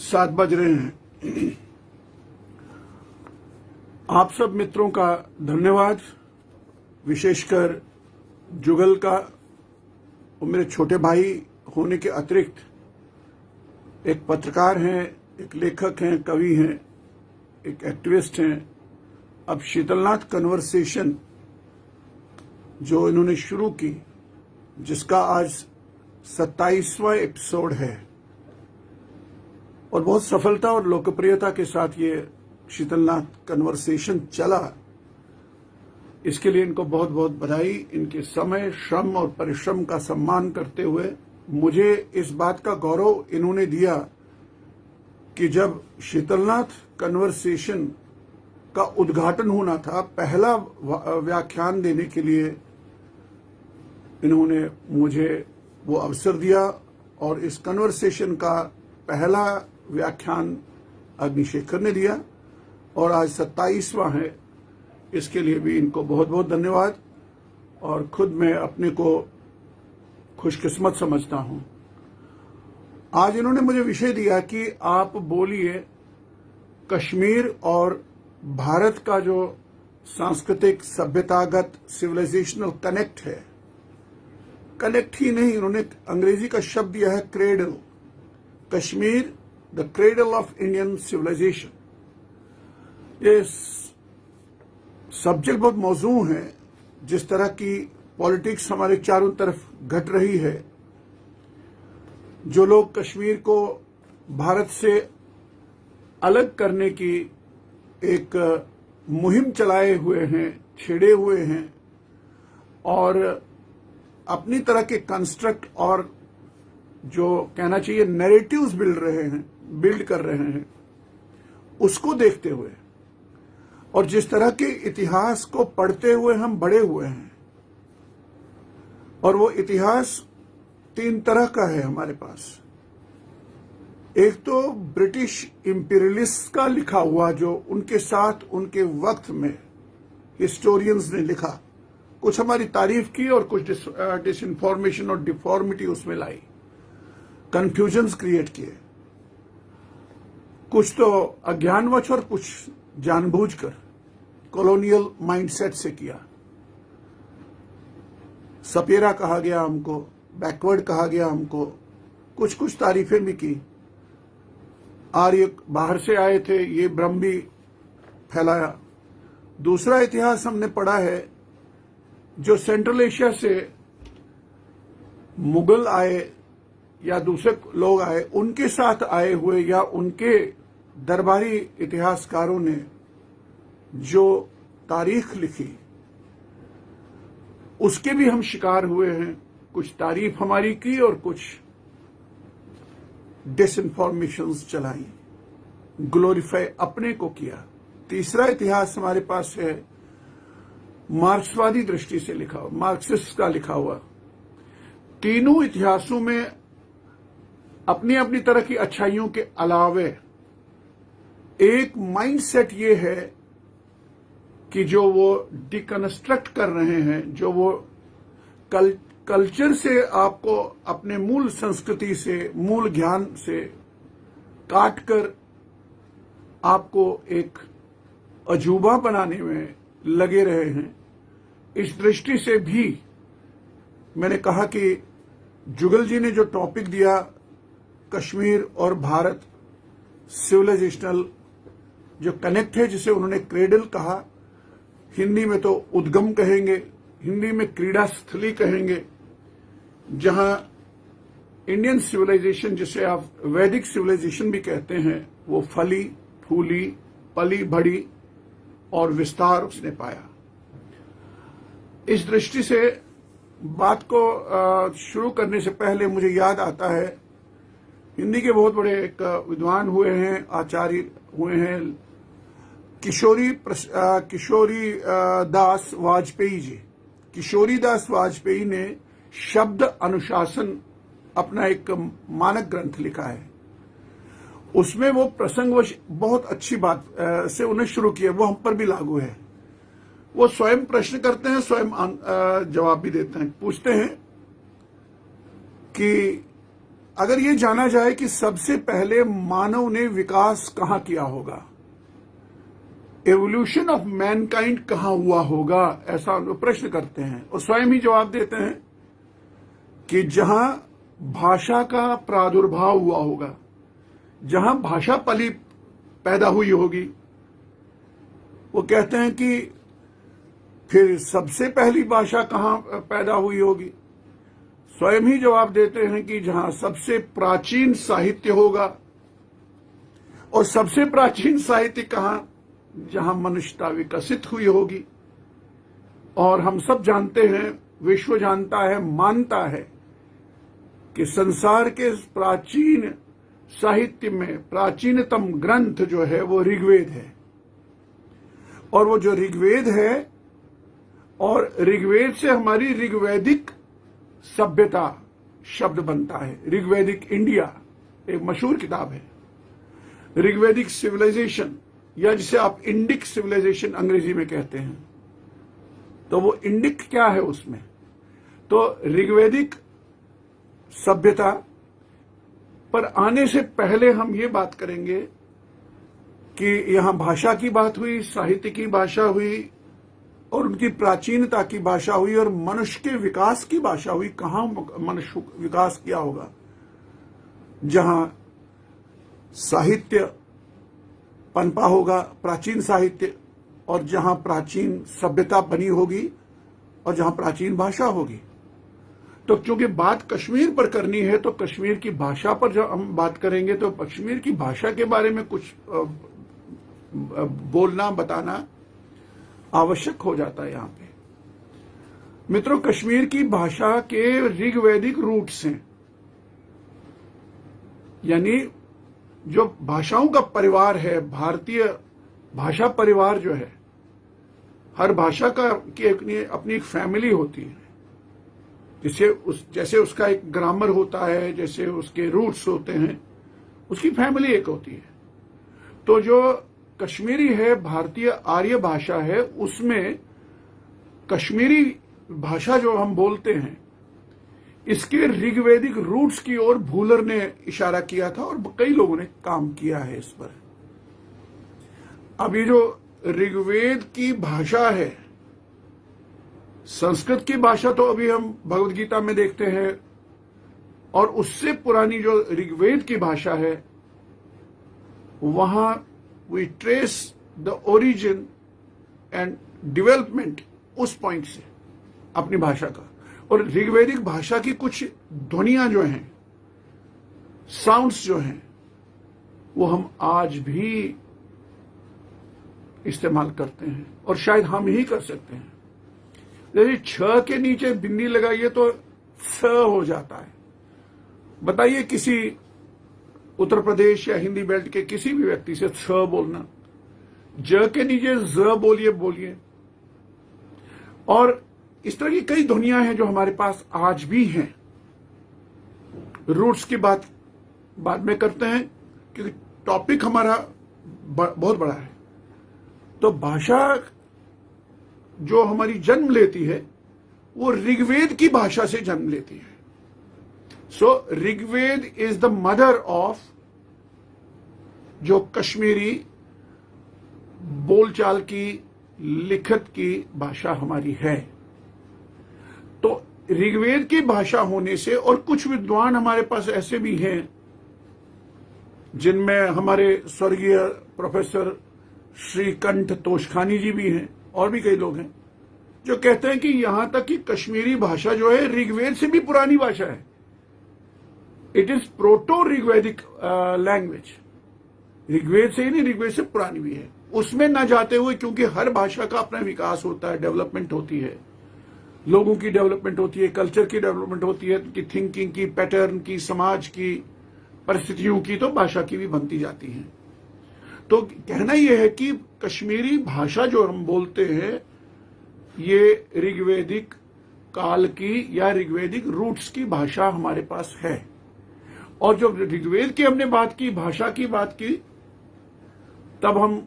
7 बज रहे हैं। आप सब मित्रों का धन्यवाद, विशेषकर जुगल का और मेरे छोटे भाई होने के अतिरिक्त एक पत्रकार हैं, एक लेखक हैं, कवि हैं, एक एक्टिविस्ट हैं। अब शीतलनाथ कन्वर्सेशन जो इन्होंने शुरू की, जिसका आज 27वां एपिसोड है और बहुत सफलता और लोकप्रियता के साथ ये शीतलनाथ कन्वर्सेशन चला, इसके लिए इनको बहुत बहुत बधाई। इनके समय, श्रम और परिश्रम का सम्मान करते हुए मुझे इस बात का गौरव इन्होंने दिया कि जब शीतलनाथ कन्वर्सेशन का उद्घाटन होना था, पहला व्याख्यान देने के लिए इन्होंने मुझे वो अवसर दिया और इस कन्वर्सेशन का पहला व्याख्यान अग्निशेखर ने दिया और आज 27वां है। इसके लिए भी इनको बहुत बहुत धन्यवाद और खुद मैं अपने को खुशकिस्मत समझता हूं। आज इन्होंने मुझे विषय दिया कि आप बोलिए कश्मीर और भारत का जो सांस्कृतिक, सभ्यतागत, सिविलाइजेशनल कनेक्ट है, कनेक्ट ही नहीं, उन्होंने अंग्रेजी का शब्द दिया है cradle. Kashmir the cradle of Indian civilisation. ये सब्जेक्ट बहुत मौजूद है। जिस तरह की पॉलिटिक्स हमारे चारों तरफ घट रही है, जो लोग कश्मीर को भारत से अलग करने की एक मुहिम चलाए हुए हैं, छेड़े हुए हैं और अपनी तरह के कंस्ट्रक्ट और जो कहना चाहिए नैरेटिव्स बिल्ड कर रहे हैं, उसको देखते हुए और जिस तरह के इतिहास को पढ़ते हुए हम बड़े हुए हैं, और वो इतिहास 3 तरह का है हमारे पास। एक तो ब्रिटिश इंपीरियलिस्ट का लिखा हुआ, जो उनके साथ उनके वक्त में हिस्टोरियंस ने लिखा, कुछ हमारी तारीफ की और कुछ डिसइंफॉर्मेशन और डिफॉर्मिटी उसमें लाई, कंफ्यूजन्स क्रिएट किए, कुछ तो अज्ञानवश और कुछ जानबूझकर कॉलोनियल माइंडसेट से किया। सपेरा कहा गया हमको, बैकवर्ड कहा गया हमको, कुछ कुछ तारीफें भी की। आर्य बाहर से आए थे, ये भ्रम भी फैलाया। दूसरा इतिहास हमने पढ़ा है, जो सेंट्रल एशिया से मुगल आए या दूसरे लोग आए, उनके साथ आए हुए या उनके दरबारी इतिहासकारों ने जो तारीख लिखी, उसके भी हम शिकार हुए हैं। कुछ तारीफ हमारी की और कुछ डिसइंफॉर्मेशंस चलाई, ग्लोरीफाई अपने को किया। तीसरा इतिहास हमारे पास है मार्क्सवादी दृष्टि से लिखा हुआ, मार्क्सिस्ट का लिखा हुआ। तीनों इतिहासों में अपनी अपनी तरह की अच्छाइयों के अलावे एक माइंडसेट ये है कि जो वो डिकंस्ट्रक्ट कर रहे हैं, जो वो कल्चर से आपको अपने मूल संस्कृति से, मूल ज्ञान से काट कर आपको एक अजूबा बनाने में लगे रहे हैं। इस दृष्टि से भी मैंने कहा कि जुगल जी ने जो टॉपिक दिया, कश्मीर और भारत सिविलाइजेशनल जो कनेक्ट है, जिसे उन्होंने क्रेडल कहा, हिंदी में तो उद्गम कहेंगे, हिंदी में क्रीड़ा स्थली कहेंगे, जहां इंडियन सिविलाइजेशन, जिसे आप वैदिक सिविलाइजेशन भी कहते हैं, वो फली फूली, पली बढ़ी और विस्तार उसने पाया। इस दृष्टि से बात को शुरू करने से पहले मुझे याद आता है, हिंदी के बहुत बड़े एक विद्वान हुए हैं, आचार्य हुए हैं, किशोरी दास वाजपेयी जी। किशोरी दास वाजपेयी ने शब्द अनुशासन अपना एक मानक ग्रंथ लिखा है। उसमें वो प्रसंगवश बहुत अच्छी बात से उन्हें शुरू किया, वो हम पर भी लागू है। वो स्वयं प्रश्न करते हैं, स्वयं जवाब भी देते हैं। पूछते हैं कि अगर ये जाना जाए कि सबसे पहले मानव ने विकास कहां किया होगा, एवोल्यूशन ऑफ मैनकाइंड कहां हुआ होगा, ऐसा लोग प्रश्न करते हैं और स्वयं ही जवाब देते हैं कि जहां भाषा का प्रादुर्भाव हुआ होगा, जहां भाषा पैदा हुई होगी। वो कहते हैं कि फिर सबसे पहली भाषा कहां पैदा हुई होगी, स्वयं ही जवाब देते हैं कि जहां सबसे प्राचीन साहित्य होगा। और सबसे प्राचीन साहित्य कहां, जहां मनुष्यता विकसित हुई होगी। और हम सब जानते हैं, विश्व जानता है, मानता है कि संसार के प्राचीन साहित्य में प्राचीनतम ग्रंथ जो है वो ऋग्वेद है। और वो जो ऋग्वेद है, और ऋग्वेद से हमारी ऋग्वैदिक सभ्यता शब्द बनता है। ऋग्वैदिक इंडिया एक मशहूर किताब है। ऋग्वैदिक सिविलाइजेशन, या जिसे आप इंडिक सिविलाइजेशन अंग्रेजी में कहते हैं, तो वो इंडिक क्या है उसमें, तो ऋग्वैदिक सभ्यता पर आने से पहले हम ये बात करेंगे कि यहां भाषा की बात हुई, साहित्य की भाषा हुई, और उनकी प्राचीनता की भाषा हुई, और मनुष्य के विकास की भाषा हुई। कहां मनुष्य विकास किया होगा, जहां साहित्य पनपा होगा, प्राचीन साहित्य, और जहां प्राचीन सभ्यता बनी होगी, और जहां प्राचीन भाषा होगी। तो क्योंकि बात कश्मीर पर करनी है, तो कश्मीर की भाषा पर जब हम बात करेंगे तो कश्मीर की भाषा के बारे में कुछ बोलना, बताना आवश्यक हो जाता है। यहां पे मित्रों, कश्मीर की भाषा के ऋग्वैदिक रूट्स हैं, यानी जो भाषाओं का परिवार है, भारतीय भाषा परिवार जो है, हर भाषा का की अपनी एक फैमिली होती है। जैसे उसका एक ग्रामर होता है, जैसे उसके रूट्स होते हैं, उसकी फैमिली एक होती है। तो जो कश्मीरी है, भारतीय आर्य भाषा है, उसमें कश्मीरी भाषा जो हम बोलते हैं, इसके ऋग्वैदिक रूट्स की ओर भूलर ने इशारा किया था, और कई लोगों ने काम किया है इस पर। अब ये जो ऋग्वेद की भाषा है, संस्कृत की भाषा तो अभी हम भगवद गीता में देखते हैं, और उससे पुरानी जो ऋग्वेद की भाषा है, वहां we trace the origin and development उस पॉइंट से अपनी भाषा का। और ऋग्वैदिक भाषा की कुछ ध्वनियां जो हैं, साउंड्स जो हैं, वो हम आज भी इस्तेमाल करते हैं, और शायद हम ही कर सकते हैं। जैसे छ के नीचे बिंदी लगाइए तो स हो जाता है। बताइए किसी उत्तर प्रदेश या हिंदी बेल्ट के किसी भी व्यक्ति से छ बोलना, ज के नीचे ज बोलिए। और इस तरह की कई ध्वनियां हैं जो हमारे पास आज भी हैं। रूट्स की बात बाद में करते हैं, क्योंकि टॉपिक हमारा बहुत बड़ा है। तो भाषा जो हमारी जन्म लेती है, वो ऋग्वेद की भाषा से जन्म लेती है। So Rigveda is the mother of जो कश्मीरी बोलचाल की, लिखत की भाषा हमारी है। तो ऋग्वेद की भाषा होने से, और कुछ विद्वान हमारे पास ऐसे भी हैं जिनमें हमारे स्वर्गीय प्रोफेसर श्रीकंठ तोषखानी जी भी हैं, और भी कई लोग हैं, जो कहते हैं कि यहां तक कि कश्मीरी भाषा जो है ऋग्वेद से भी पुरानी भाषा है। It is proto Rigvedic language. Rigveda से ही नहीं, ऋग्वेद से पुरानी भी है। उसमें न जाते हुए, क्योंकि हर भाषा का अपना विकास होता है, डेवलपमेंट होती है, लोगों की डेवलपमेंट होती है, कल्चर की डेवलपमेंट होती है, उनकी थिंकिंग की, पैटर्न की, समाज की, परिस्थितियों की, तो भाषा की भी बनती जाती है। तो कहना यह है कि कश्मीरी भाषा जो हम बोलते हैं, ये ऋग्वैदिक काल की या ऋग्वैदिक रूट्स की भाषा हमारे पास है। और जब ऋग्वेद की हमने बात की, भाषा की बात की, तब हम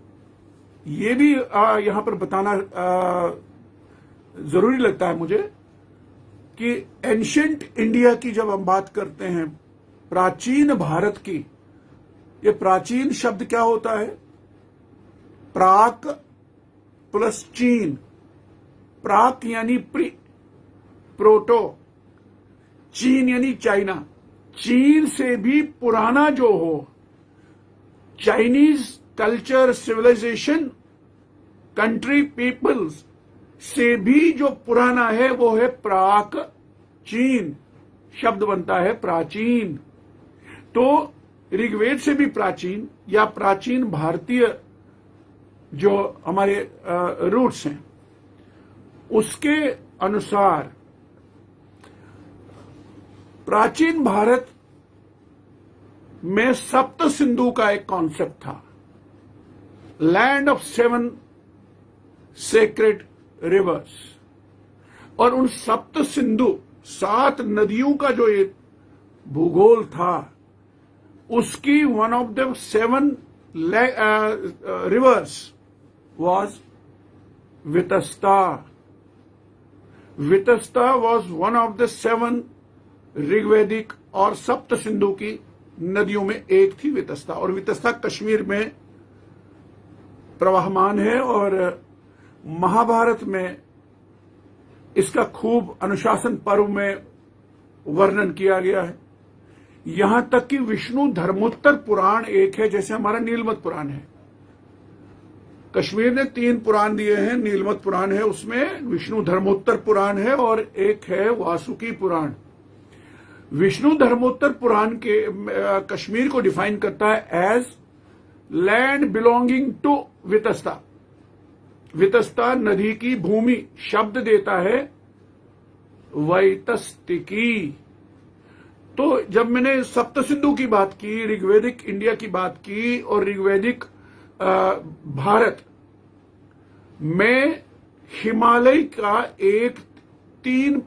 ये भी यहां पर बताना जरूरी लगता है मुझे कि एंशिएंट इंडिया की जब हम बात करते हैं, प्राचीन भारत की, ये प्राचीन शब्द क्या होता है? प्राक प्लस चीन। प्राक यानी प्री, प्रोटो, चीन यानी चाइना। चीन से भी पुराना जो हो, Chinese culture, civilisation, country, peoples से भी जो पुराना है वो है प्राक चीन। शब्द बनता है प्राचीन। तो ऋग्वेद से भी प्राचीन या प्राचीन भारतीय जो हमारे रूट्स हैं, उसके अनुसार प्राचीन भारत में सप्त सिंधु का एक कॉन्सेप्ट था, लैंड ऑफ 7 सेक्रेड रिवर्स। और उन सप्त सिंधु, 7 नदियों का जो एक भूगोल था, उसकी one of the 7 reverse was Vitasta. Vitasta was one of the 7 ऋग्वेदिक और सप्त सिंधु की नदियों में एक थी वितस्ता। और वितस्ता कश्मीर में प्रवाहमान है और महाभारत में इसका खूब अनुशासन पर्व में वर्णन किया गया है। यहां तक कि विष्णु धर्मोत्तर पुराण एक है, जैसे हमारा नीलमत पुराण है। कश्मीर ने 3 पुराण दिए हैं, नीलमत पुराण है, उसमें विष्णु धर्मोत्तर पुराण है और एक है वासुकी पुराण। विष्णु धर्मोत्तर पुराण के कश्मीर को डिफाइन करता है as land belonging to Vitasta. Vitasta नदी की भूमि शब्द देता है वैतस्तिकी। तो जब मैंने सप्त सिंधु की बात की, ऋग्वेदिक इंडिया की बात की और ऋग्वेदिक भारत में हिमालय का एक 3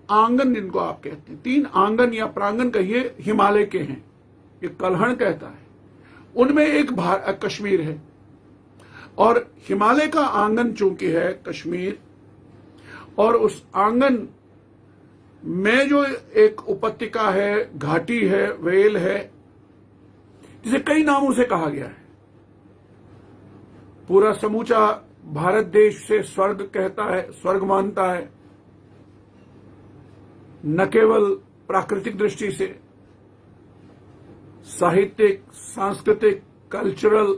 आंगन जिनको आप कहते हैं, 3 आंगन या प्रांगण कहिए, हिमालय के हैं, ये कल्हण कहता है। उनमें एक कश्मीर है। और हिमालय का आंगन चूंकि है कश्मीर, और उस आंगन में जो एक उपत्यका है, घाटी है, वेल है, जिसे कई नामों से कहा गया है। पूरा समूचा भारत देश से स्वर्ग कहता है, स्वर्ग मानता है, न केवल प्राकृतिक दृष्टि से, साहित्यिक, सांस्कृतिक, कल्चरल,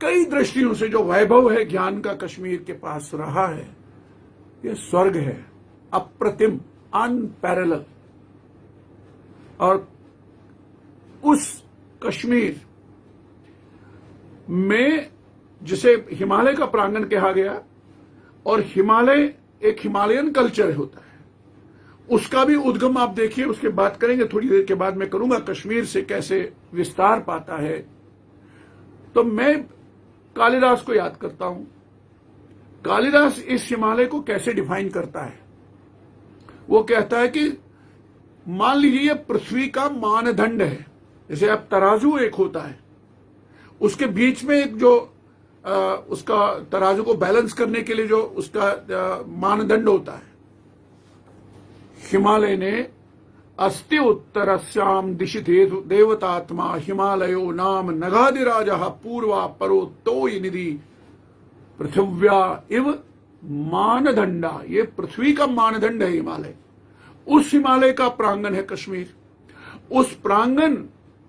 कई दृष्टियों से जो वैभव है ज्ञान का कश्मीर के पास रहा है, यह स्वर्ग है, अप्रतिम, अनपैरेलल। और उस कश्मीर में जिसे हिमालय का प्रांगण कहा गया, और हिमालय एक हिमालयन कल्चर होता है, उसका भी उद्गम आप देखिए, उसके बात करेंगे थोड़ी देर के बाद, मैं करूंगा कश्मीर से कैसे विस्तार पाता है। तो मैं कालिदास को याद करता हूं। कालिदास इस हिमालय को कैसे डिफाइन करता है? वो कहता है कि मान लीजिए यह पृथ्वी का मानदंड है, जैसे अब तराजू एक होता है, उसके बीच में एक जो उसका तराजू को बैलेंस करने के लिए जो उसका मानदंड होता है, हिमालय ने अस्ति उत्तरस्याम दिशि देवतात्मा हिमालयो नाम नगाधिराजः पूर्वा परो तोय निधि पृथिव्या इव मानदंडा। ये पृथ्वी का मानदंड है हिमालय। उस हिमालय का प्रांगण है कश्मीर। उस प्रांगण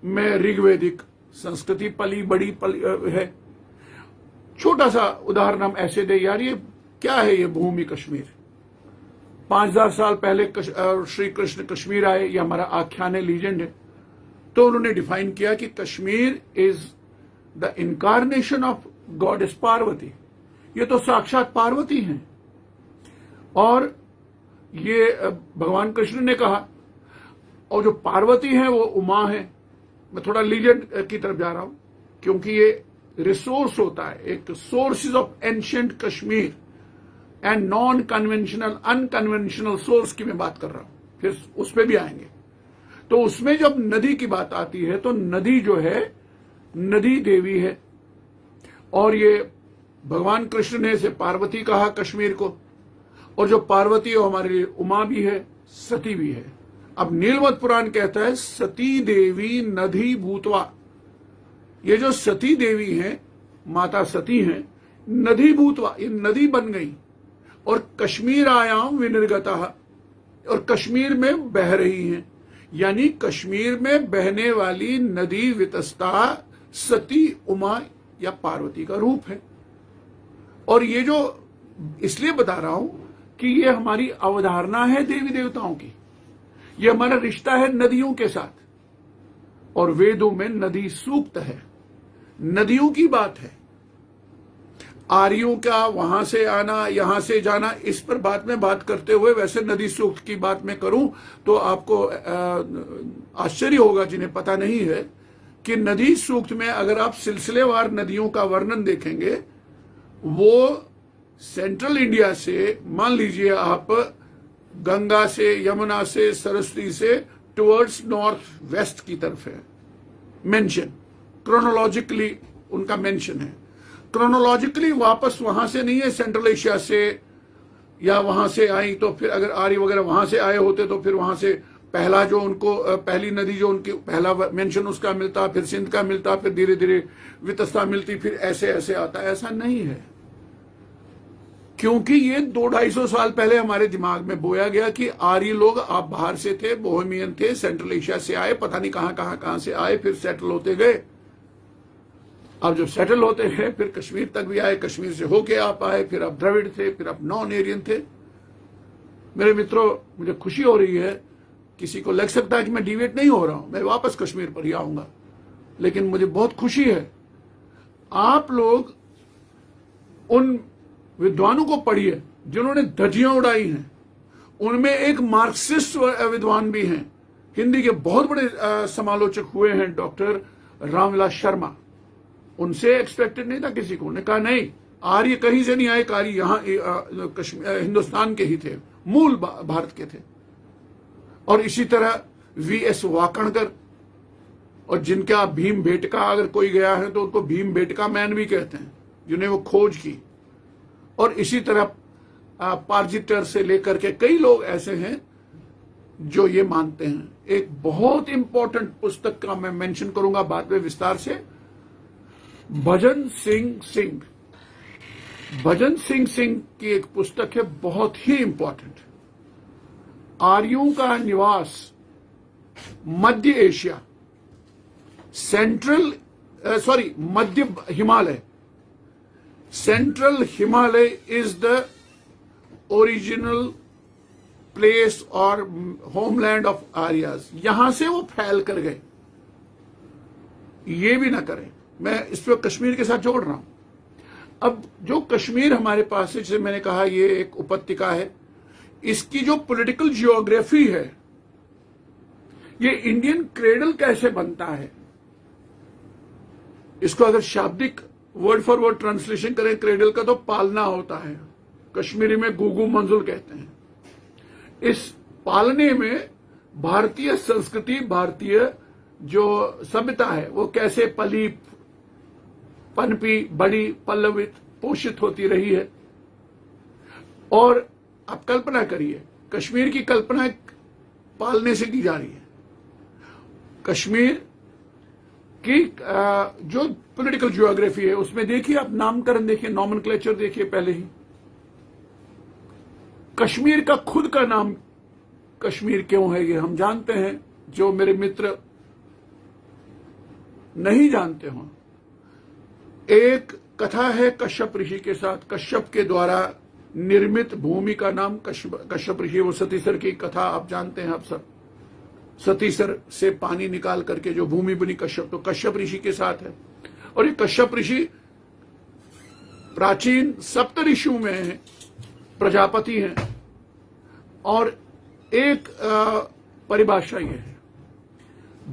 में ऋग्वेदिक संस्कृति पली बड़ी है। छोटा सा उदाहरण हम ऐसे दे, यार ये क्या है, ये भूमि कश्मीर। 5000 साल पहले श्री कृष्ण कश्मीर आए, ये हमारा आख्यान है, लीजेंड है। तो उन्होंने डिफाइन किया कि Kashmir is the incarnation of goddess Parvati. ये तो साक्षात पार्वती हैं। और ये भगवान कृष्ण ने कहा, और जो पार्वती है वो उमा है। मैं थोड़ा लीजेंड की तरफ जा रहा हूं, क्योंकि ये रिसोर्स होता है, एक sources of ancient Kashmir and non conventional, unconventional source की मैं बात कर रहा हूं, फिर उस पर भी आएंगे। तो उसमें जब नदी की बात आती है तो नदी जो है, नदी देवी है। और ये भगवान कृष्ण ने इसे पार्वती कहा कश्मीर को, और जो पार्वती है हमारे लिए उमा भी है, सती भी है। अब नीलवत पुराण कहता है सती देवी नदी भूतवा, ये जो सती देवी हैं, माता सती हैं, नदी भूतवा, ये नदी बन गई और कश्मीर आयाम विनिर्गता, और कश्मीर में बह रही हैं। यानी कश्मीर में बहने वाली नदी वितस्ता सती उमा या पार्वती का रूप है। और ये जो इसलिए बता रहा हूं कि ये हमारी अवधारणा है देवी देवताओं की, ये हमारा रिश्ता है नदियों के साथ, और वेदों में नदी सूक्त है, नदियों की बात है। आर्यों का वहां से आना, यहां से जाना, इस पर बाद में बात करते हुए वैसे नदी सूक्त की बात मैं करूं तो आपको आश्चर्य होगा जिन्हें पता नहीं है कि नदी सूक्त में अगर आप सिलसिलेवार नदियों का वर्णन देखेंगे, वो सेंट्रल इंडिया से, मान लीजिए आप गंगा से, यमुना से, सरस्वती से टुवर्ड्स नॉर्थ वेस्ट की तरफ है मेंशन, क्रोनोलॉजिकली उनका मेंशन है। क्रोनोलॉजिकली वापस वहां से नहीं है सेंट्रल एशिया से या वहां से आई, तो फिर अगर आर्य वगैरह वहां से आए होते तो फिर वहां से पहला जो उनको पहली नदी जो उनकी पहला मेंशन उसका मिलता, फिर सिंध का मिलता, फिर धीरे धीरे वितस्ता मिलती, फिर ऐसे ऐसे आता। ऐसा नहीं है, क्योंकि ये 200-250 साल पहले हमारे दिमाग में बोया गया कि आर्य लोग आप बाहर से थे, बोहेमियन थे, सेंट्रल एशिया से आए, पता नहीं कहां से आए, फिर सेटल होते गए। अब जब सेटल होते हैं फिर कश्मीर तक भी आए, कश्मीर से होके आप आए, फिर आप द्रविड़ थे, फिर आप नॉन एरियन थे। मेरे मित्रों, मुझे खुशी हो रही है, किसी को लग सकता है कि मैं डिवेट नहीं हो रहा हूं, मैं वापस कश्मीर पर ही आऊंगा, लेकिन मुझे बहुत खुशी है आप लोग उन विद्वानों को पढ़िए जिन्होंने धज्जियां उड़ाई हैं। उनमें एक मार्क्सिस्ट विद्वान भी हैं, हिंदी के बहुत बड़े समालोचक हुए हैं, डॉक्टर रामविलास शर्मा। उनसे एक्सपेक्टेड नहीं था किसी को, उन्होंने कहा नहीं, आर्य कहीं से नहीं आए, आर्य यहां हिंदुस्तान के ही थे, मूल भारत के थे। और इसी तरह वी.एस. वाकणकर, और जिनका भीम बेटका अगर कोई गया है तो उनको भीम बेटका मैन भी कहते हैं, जिन्हें वो खोज की। और इसी तरह पार्जिटर से लेकर के कई लोग ऐसे हैं जो ये मानते हैं। एक बहुत इंपॉर्टेंट पुस्तक का मैं मेंशन करूंगा बाद में विस्तार से, भजन सिंह सिंह। भजन सिंह सिंह की एक पुस्तक है बहुत ही इंपॉर्टेंट, आर्यों का निवास मध्य एशिया, मध्य Himalaya, central Himalaya is the original place or homeland of Aryas. यहां से वो फैल कर गए, ये भी ना करें, मैं इस पर कश्मीर के साथ जोड़ रहा हूं। अब जो कश्मीर हमारे पास है, जैसे मैंने कहा ये एक उपत्यका है, इसकी जो पॉलिटिकल जियोग्राफी है, ये इंडियन क्रेडल कैसे बनता है, इसको अगर शाब्दिक वर्ड फॉर वर्ड ट्रांसलेशन करें, क्रेडल का तो पालना होता है, कश्मीरी में गुगु मंजुल कहते हैं। इस पालने में भारतीय संस्कृति, भारतीय जो सभ्यता है वो कैसे पली पनपी, बड़ी, पल्लवित, पोषित होती रही है। और आप कल्पना करिए, कश्मीर की कल्पना पालने से की जा रही है। कश्मीर की जो पॉलिटिकल जियोग्राफी है उसमें देखिए आप, नामकरण देखिए, नॉमेनक्लेचर देखिए पहले ही। कश्मीर का खुद का नाम कश्मीर क्यों है ये हम जानते हैं, जो मेरे मित्र नहीं जानते हों। एक कथा है कश्यप ऋषि के साथ, कश्यप के द्वारा निर्मित भूमि का नाम कश्यप ऋषि, वो सतीसर की कथा आप जानते हैं आप सब, सतीसर से पानी निकाल करके जो भूमि बनी कश्यप, तो कश्यप ऋषि के साथ है। और ये कश्यप ऋषि प्राचीन सप्त ऋषियों में प्रजापति हैं। और एक परिभाषा ये है।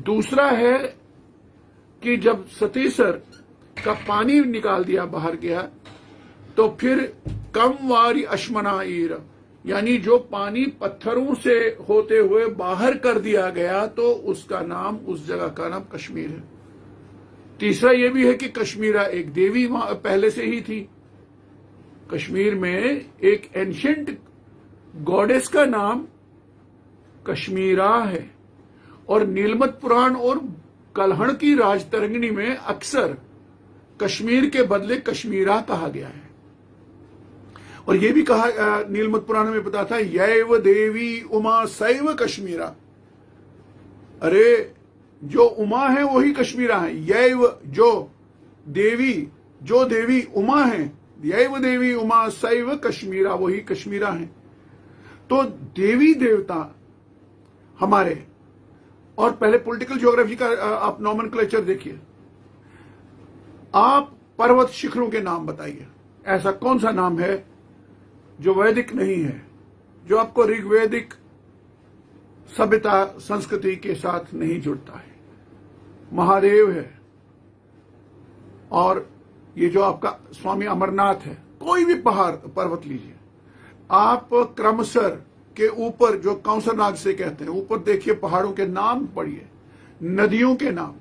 दूसरा है कि जब सतीसर का पानी निकाल दिया, बाहर गया, तो फिर कम वारी अश्मनाईर, यानी जो पानी पत्थरों से होते हुए बाहर कर दिया गया तो उसका नाम, उस जगह का नाम कश्मीर है। तीसरा यह भी है कि कश्मीरा एक देवी वहां पहले से ही थी। कश्मीर में एक एंशिएंट गॉडेस का नाम कश्मीरा है। और नीलमत पुराण और कल्हण की राजतरंगिणी में अक्सर कश्मीर के बदले कश्मीरा कहा गया है। और यह भी कहा नीलमत पुराण में पता था, यैव देवी उमा सैव कश्मीरा। अरे जो उमा है वही कश्मीरा है। यैव जो देवी उमा है, यैव देवी उमा सैव कश्मीरा, वही कश्मीरा है। तो देवी देवता हमारे, और पहले पॉलिटिकल ज्योग्राफी का आप नॉमेनक्लेचर देखिए। आप पर्वत शिखरों के नाम बताइए, ऐसा कौन सा नाम है जो वैदिक नहीं है, जो आपको ऋग्वैदिक सभ्यता संस्कृति के साथ नहीं जुड़ता है। महादेव है, और ये जो आपका स्वामी अमरनाथ है। कोई भी पहाड़ पर्वत लीजिए आप, क्रमशः के ऊपर जो कौंसरनाग से कहते हैं, ऊपर देखिए पहाड़ों के नाम पढ़िए, नदियों के नाम,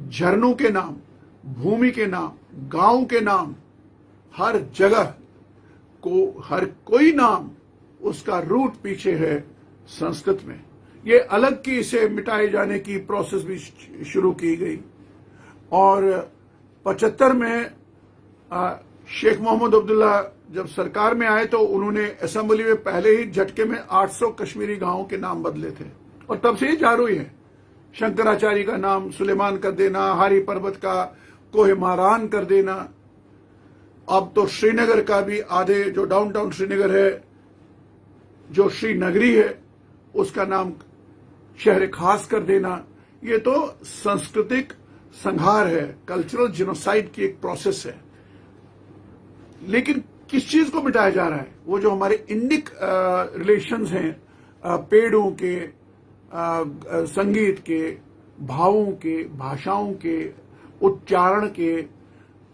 झरनों के नाम, भूमि के नाम, गांव के नाम, हर जगह को हर कोई नाम उसका रूट पीछे है संस्कृत में। ये अलग की इसे मिटाए जाने की प्रोसेस भी शुरू की गई। और 75 में शेख मोहम्मद अब्दुल्ला जब सरकार में आए तो उन्होंने असेंबली में पहले ही झटके में 800 कश्मीरी गांवों के नाम बदले थे, और तब से ये जारी है। शंकराचार्य का नाम सुलेमान कर देना, हारी पर्वत का कोहिमारान कर देना, अब तो श्रीनगर का भी आधे, जो डाउनटाउन श्रीनगर है, जो श्रीनगरी है, उसका नाम शहर खास कर देना। ये तो सांस्कृतिक संहार है, कल्चरल जिनोसाइड की एक प्रोसेस है। लेकिन किस चीज को मिटाया जा रहा है? वो जो हमारे इंडिक रिलेशंस हैं, पेड़ों के, संगीत के, भावों के, भाषाओं के, उच्चारण के,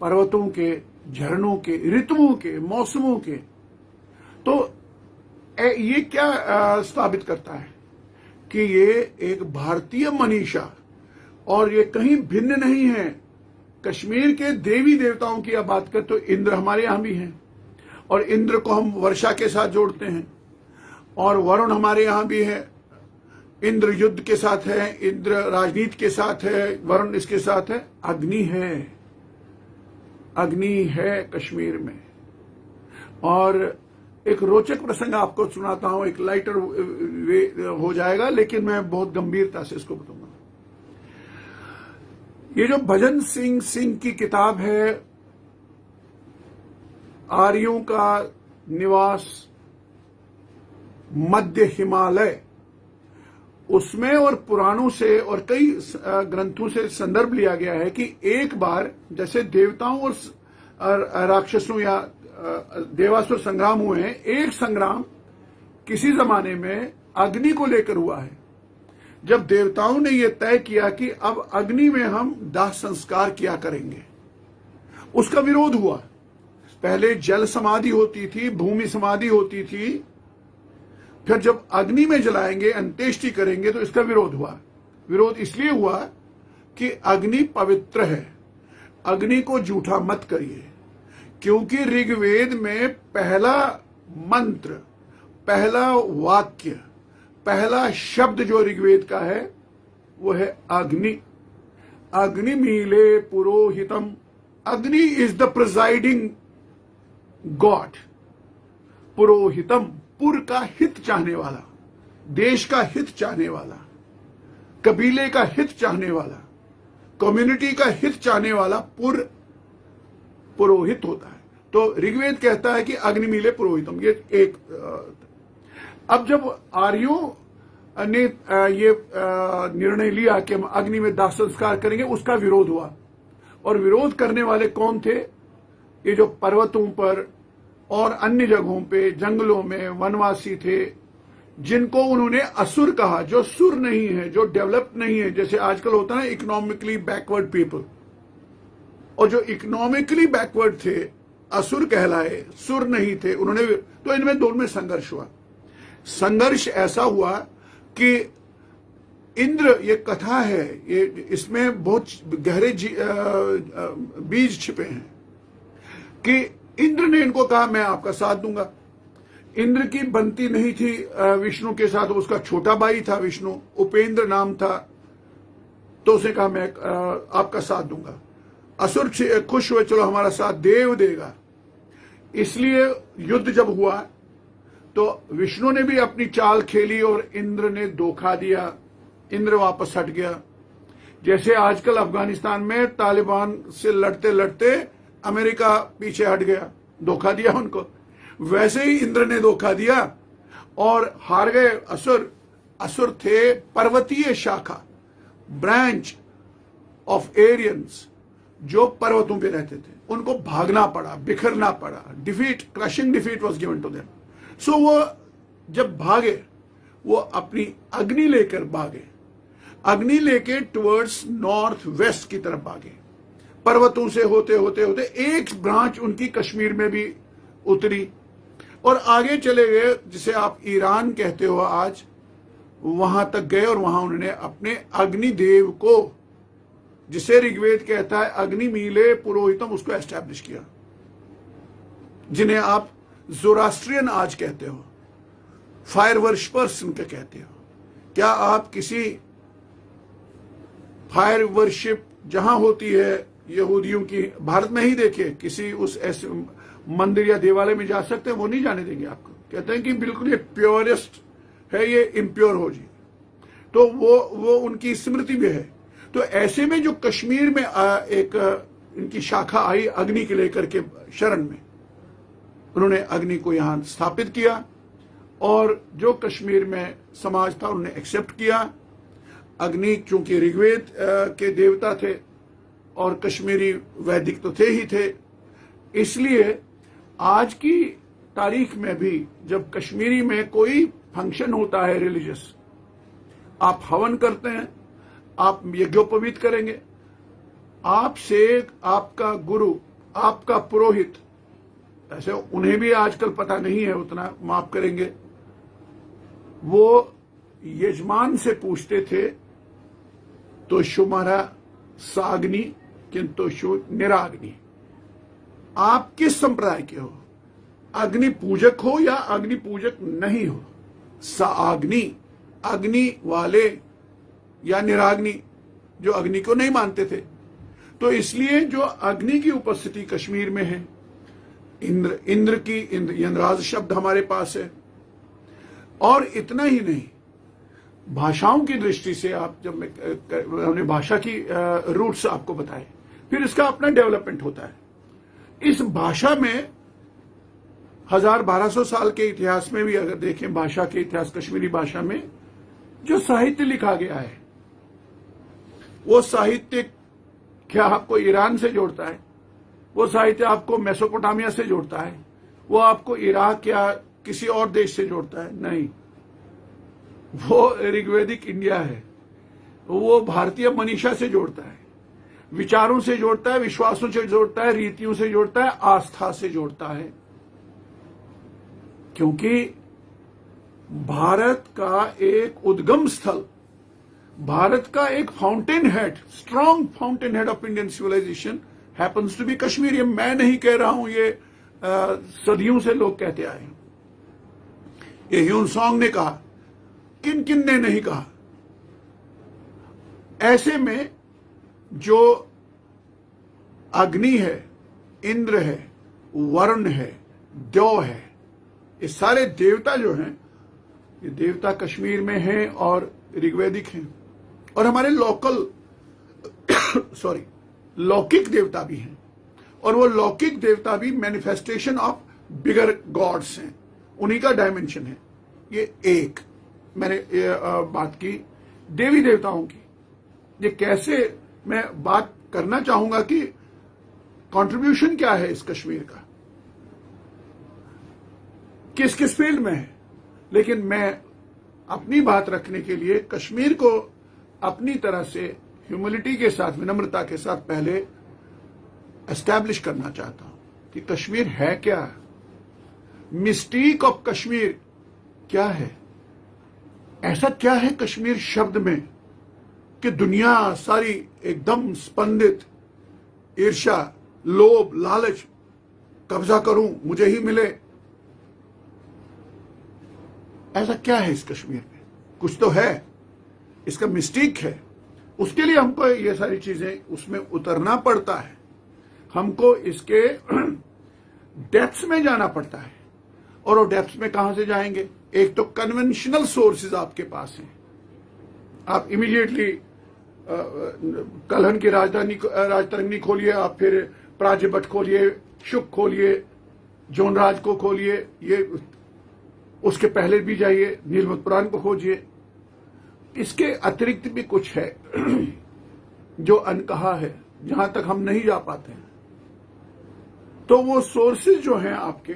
पर्वतों के, झरनों के, ऋतुओं के, मौसमों के। तो ये क्या साबित करता है कि ये एक भारतीय मनीषा, और ये कहीं भिन्न नहीं है। कश्मीर के देवी देवताओं की आप बात करें तो इंद्र हमारे यहां भी हैं, और इंद्र को हम वर्षा के साथ जोड़ते हैं, और वरुण हमारे यहां भी है। इंद्र युद्ध के साथ है, इंद्र राजनीति के साथ है, वरुण इसके साथ है। अग्नि है कश्मीर में। और एक रोचक प्रसंग आपको सुनाता हूं, एक लाइटर हो जाएगा लेकिन मैं बहुत गंभीरता से इसको बताऊंगा। ये जो भजन सिंह की किताब है, आर्यों का निवास मध्य हिमालय, उसमें और पुराणों से और कई ग्रंथों से संदर्भ लिया गया है कि एक बार जैसे देवताओं और राक्षसों या देवासुर संग्राम हुए हैं, एक संग्राम किसी जमाने में अग्नि को लेकर हुआ है। जब देवताओं ने यह तय किया कि अब अग्नि में हम दाह संस्कार किया करेंगे, उसका विरोध हुआ। पहले जल समाधि होती थी, भूमि समाधि होती थी, फिर जब अग्नि में जलाएंगे, अंत्येष्टि करेंगे, तो इसका विरोध हुआ। विरोध इसलिए हुआ कि अग्नि पवित्र है, अग्नि को जूठा मत करिए। क्योंकि ऋग्वेद में पहला मंत्र, पहला वाक्य, पहला शब्द जो ऋग्वेद का है वो है अग्नि। अग्नि मीले पुरोहितम। अग्नि इज द प्रिजाइडिंग गॉड। पुरोहितम, पुर का हित चाहने वाला, देश का हित चाहने वाला, कबीले का हित चाहने वाला, कम्युनिटी का हित चाहने वाला पुरोहित होता है। तो ऋग्वेद कहता है कि अग्नि मीले पुरोहितम। ये एक अब जब आर्यों ने ये निर्णय लिया कि हम अग्नि में दाह संस्कार करेंगे, उसका विरोध हुआ। और विरोध करने वाले कौन थे? ये जो पर्वतों पर और अन्य जगहों पे, जंगलों में वनवासी थे, जिनको उन्होंने असुर कहा, जो सुर नहीं है, जो डेवलप नहीं है। जैसे आजकल होता है इकोनॉमिकली बैकवर्ड पीपल, और जो इकोनॉमिकली बैकवर्ड थे असुर कहलाए, सुर नहीं थे उन्होंने। तो इनमें दोनों में संघर्ष हुआ। संघर्ष ऐसा हुआ कि इंद्र, ये कथा है, ये इसमें बहुत गहरे बीज छिपे हैं कि इंद्र ने इनको कहा मैं आपका साथ दूंगा। इंद्र की बनती नहीं थी विष्णु के साथ, उसका छोटा भाई था विष्णु, उपेंद्र नाम था, तो उसने कहा मैं आपका साथ दूंगा। असुर खुश हुए, चलो हमारा साथ देव देगा। इसलिए युद्ध जब हुआ तो विष्णु ने भी अपनी चाल खेली और इंद्र ने धोखा दिया, इंद्र वापस हट गया। जैसे आजकल अफगानिस्तान में तालिबान से लड़ते लड़ते अमेरिका पीछे हट गया, धोखा दिया उनको, वैसे ही इंद्र ने धोखा दिया और हार गए असुर। असुर थे पर्वतीय शाखा, ब्रांच ऑफ एरियंस, जो पर्वतों पे रहते थे, उनको भागना पड़ा, बिखरना पड़ा, defeat, crushing defeat was given to them. So वो जब भागे, वो अपनी अग्नि लेकर भागे, अग्नि लेके टुवर्ड्स नॉर्थ वेस्ट की तरफ भागे, पर्वतों से होते होते होते एक ब्रांच उनकी कश्मीर में भी उतरी और आगे चले गए, जिसे आप ईरान कहते हो आज, वहां तक गए और वहां उन्होंने अपने अग्निदेव को, जिसे ऋग्वेद कहता है अग्नि मीले पुरोहितम, उसको एस्टैब्लिश किया, जिन्हें आप ज़ोरास्ट्रियन आज कहते हो, फायर वर्शिपर्स उनके कहते हो। क्या आप किसी फायर वर्शिप जहां होती है यहूदियों की, भारत में ही देखिए, किसी उस ऐसे मंदिर या देवालय में जा सकते हैं? वो नहीं जाने देंगे आपको, कहते हैं कि बिल्कुल ये प्योरेस्ट है, ये इम्प्योर हो जी। तो वो उनकी स्मृति भी है। तो ऐसे में जो कश्मीर में एक इनकी शाखा आई अग्नि के लेकर के शरण में, उन्होंने अग्नि को यहां स्थापित किया और जो कश्मीर में समाज था उन्होंने एक्सेप्ट किया। अग्नि चूंकि ऋग्वेद के देवता थे और कश्मीरी वैदिक तो थे ही थे, इसलिए आज की तारीख में भी जब कश्मीरी में कोई फंक्शन होता है रिलीजियस, आप हवन करते हैं, आप यज्ञोपवीत करेंगे, आपसे आपका गुरु, आपका पुरोहित, ऐसे उन्हें भी आजकल पता नहीं है उतना, माफ करेंगे, वो यजमान से पूछते थे तो शुमारा साग्नि किंतु शु निराग्नि, आप किस संप्रदाय के हो, अग्नि पूजक हो या अग्नि पूजक नहीं हो, साग्नि अग्नि वाले या निराग्नि जो अग्नि को नहीं मानते थे। तो इसलिए जो अग्नि की उपस्थिति कश्मीर में है, इंद्र की यंद्राज शब्द हमारे पास है। और इतना ही नहीं, भाषाओं की दृष्टि से आप जब हमने भाषा की रूट्स आपको बताए, फिर इसका अपना डेवलपमेंट होता है। इस भाषा में 1000-1200 साल के इतिहास में भी अगर देखें, भाषा के इतिहास, कश्मीरी भाषा में जो साहित्य लिखा गया है, वो साहित्य क्या आपको ईरान से जोड़ता है, वो साहित्य आपको मेसोपोटामिया से जोड़ता है, वो आपको इराक या किसी और देश से जोड़ता है? नहीं, वो ऋग्वेदिक इंडिया है, वो भारतीय मनीषा से जोड़ता है, विचारों से जोड़ता है, विश्वासों से जोड़ता है, रीतियों से जोड़ता है, आस्था से जोड़ता है। क्योंकि भारत का एक उद्गम स्थल, भारत का एक fountain head, strong fountain head of Indian civilisation happens to be Kashmir. ये मैं नहीं कह रहा हूं, ये सदियों से लोग कहते आए हैं। ये ह्यून सॉन्ग ने कहा, किन किन ने नहीं कहा। ऐसे में जो अग्नि है, इंद्र है, वरुण है, देव है, ये सारे देवता जो हैं, ये देवता कश्मीर में हैं और ऋग्वेदिक हैं, और हमारे लौकिक देवता भी हैं, और वो लौकिक देवता भी मैनिफेस्टेशन ऑफ बिगर गॉड्स हैं, उन्हीं का डायमेंशन है। ये एक मैंने ये बात की देवी देवताओं की। ये कैसे, मैं बात करना चाहूंगा कि कंट्रीब्यूशन क्या है इस कश्मीर का, किस किस फील्ड में है, लेकिन मैं अपनी बात रखने के लिए कश्मीर को अपनी तरह से ह्यूमिलिटी के साथ, विनम्रता के साथ पहले एस्टैब्लिश करना चाहता हूं कि कश्मीर है क्या, मिस्टीक ऑफ कश्मीर क्या है, ऐसा क्या है कश्मीर शब्द में कि दुनिया सारी एकदम स्पंदित, ईर्ष्या, लोभ, लालच, कब्जा करूं, मुझे ही मिले। ऐसा क्या है इस कश्मीर में? कुछ तो है, इसका मिस्टीक है। उसके लिए हमको ये सारी चीजें उसमें उतरना पड़ता है, हमको इसके डेप्थ्स में जाना पड़ता है। और वो डेप्थ्स में कहां से जाएंगे? एक तो कन्वेंशनल सोर्सेज आपके पास हैं, आप इमीडिएटली कलहन की राजतरंगिणी खोलिए, आप फिर प्राज्यभट्ट खोलिए, शुक खोलिए, जोनराज को खोलिए, ये उसके पहले भी जाइए, नीलमत पुराण को खोजिए। इसके अतिरिक्त भी कुछ है जो अनकहा है, जहां तक हम नहीं जा पाते हैं। तो वो सोर्सेज जो हैं आपके,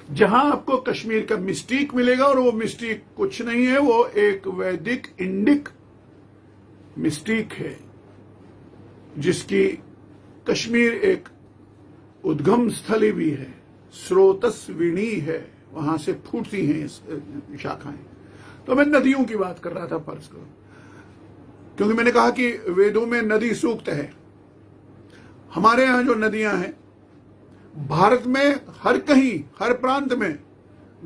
जहां आपको कश्मीर का मिस्टीक मिलेगा, और वो मिस्टीक कुछ नहीं है, वो एक वैदिक इंडिक मिस्टीक है, जिसकी कश्मीर एक उद्गम स्थली भी है, स्रोतस्विनी है, वहां से फूटती हैं शाखाएं। तो मैं नदियों की बात कर रहा था, फर्ज करो, क्योंकि मैंने कहा कि वेदों में नदी सूक्त है। हमारे यहां जो नदियां हैं, भारत में हर कहीं, हर प्रांत में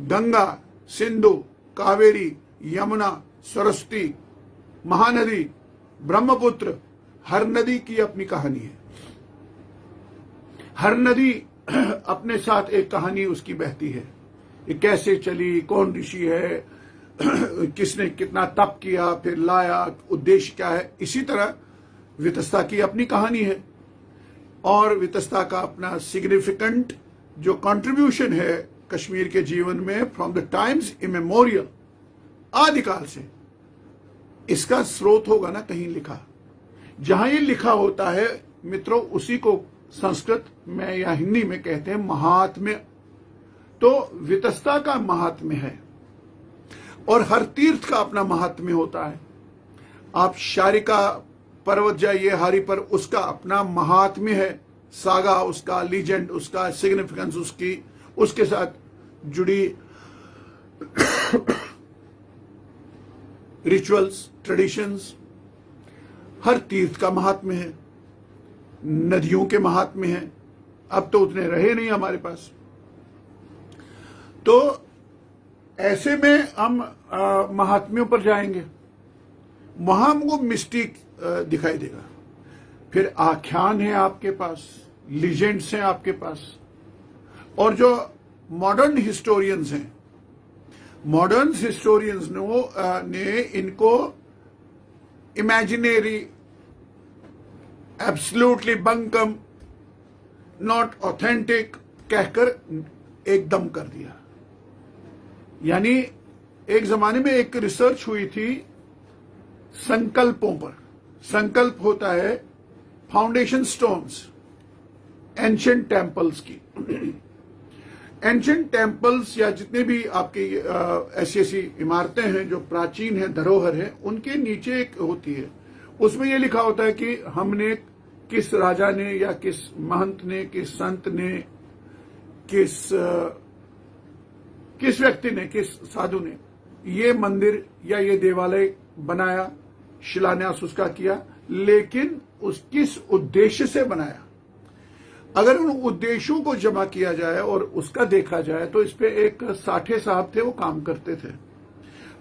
गंगा, सिंधु, कावेरी, यमुना, सरस्वती, महानदी, ब्रह्मपुत्र, हर नदी की अपनी कहानी है। हर नदी अपने साथ एक कहानी उसकी बहती है, ये कैसे चली, कौन ऋषि है, किसने कितना तप किया, फिर लाया, उद्देश्य क्या है। इसी तरह वितस्ता की अपनी कहानी है, और वितस्ता का अपना सिग्निफिकेंट जो कंट्रीब्यूशन है कश्मीर के जीवन में फ्रॉम द टाइम्स इमेमोरियल, आदिकाल से। इसका स्रोत होगा ना कहीं लिखा। जहां ये लिखा होता है मित्रों, उसी को संस्कृत में या हिंदी में कहते हैं महात्म्य। तो वितस्ता का महात्म्य है, और हर तीर्थ का अपना महात्म्य होता है। आप शारिका पर्वत जाइए हारी पर, उसका अपना महात्म्य है, सागा उसका, लीजेंड उसका, सिग्निफिकेंस उसकी, उसके साथ जुड़ी रिचुअल्स, ट्रेडिशंस। हर तीर्थ का महात्म्य है, नदियों के महात्म्य है। अब तो उतने रहे नहीं हमारे पास। तो ऐसे में हम महात्म्यों पर जाएंगे, वहां हमको मिस्टिक दिखाई देगा। फिर आख्यान है आपके पास, लीजेंड्स हैं आपके पास, और जो मॉडर्न हिस्टोरियंस हैं, मॉडर्न हिस्टोरियंस ने इनको इमेजिनरी, एब्सोल्युटली बंकम, नॉट ऑथेंटिक कहकर एकदम कर दिया। यानी एक जमाने में एक रिसर्च हुई थी संकल्पों पर। संकल्प होता है फाउंडेशन स्टोन्स एंशिएंट टेम्पल्स की। एंशिएंट टेम्पल्स या जितने भी आपकी ऐसी ऐसी इमारतें हैं जो प्राचीन हैं, धरोहर है, उनके नीचे एक होती है, उसमें यह लिखा होता है कि हमने किस राजा ने या किस महंत ने, किस संत ने, किस व्यक्ति ने, किस साधु ने ये मंदिर या ये देवालय बनाया, शिलान्यास उसका किया, लेकिन उस किस उद्देश्य से बनाया। अगर उन उद्देश्यों को जमा किया जाए और उसका देखा जाए तो इस पे एक साठे साहब थे, वो काम करते थे।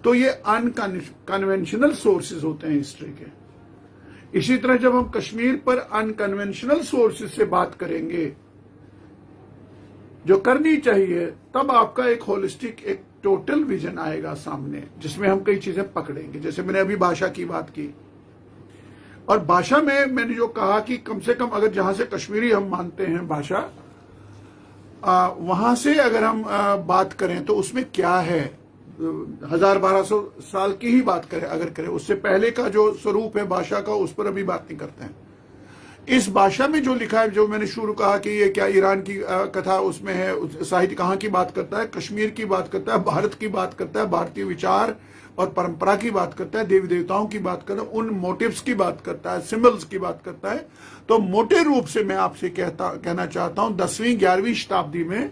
तो ये अनकन्वेंशनल सोर्सेज होते हैं हिस्ट्री के। इसी तरह जब हम कश्मीर पर अनकन्वेंशनल सोर्सेज से बात करेंगे, जो करनी चाहिए, तब आपका एक होलिस्टिक, एक टोटल विजन आएगा सामने, जिसमें हम कई चीजें पकड़ेंगे। जैसे मैंने अभी भाषा की बात की, और भाषा में मैंने जो कहा कि कम से कम अगर जहां से कश्मीरी हम मानते हैं भाषा, वहां से अगर हम बात करें तो उसमें क्या है, 1000-1200 साल की ही बात करें अगर करें, उससे पहले का जो स्वरूप है भाषा का, उस पर अभी बात नहीं करते हैं। इस भाषा में जो लिखा है, जो मैंने शुरू कहा कि ये क्या ईरान की कथा उसमें है, साहित्य कहाँ की बात करता है, कश्मीर की बात करता है, भारत की बात करता है, भारतीय विचार और परंपरा की बात करता है, देवी देवताओं की बात करता है, उन मोटिव्स की बात करता है, सिंबल्स की बात करता है। तो मोटे रूप से मैं आपसे कहना चाहता हूं, 10वीं-11वीं शताब्दी में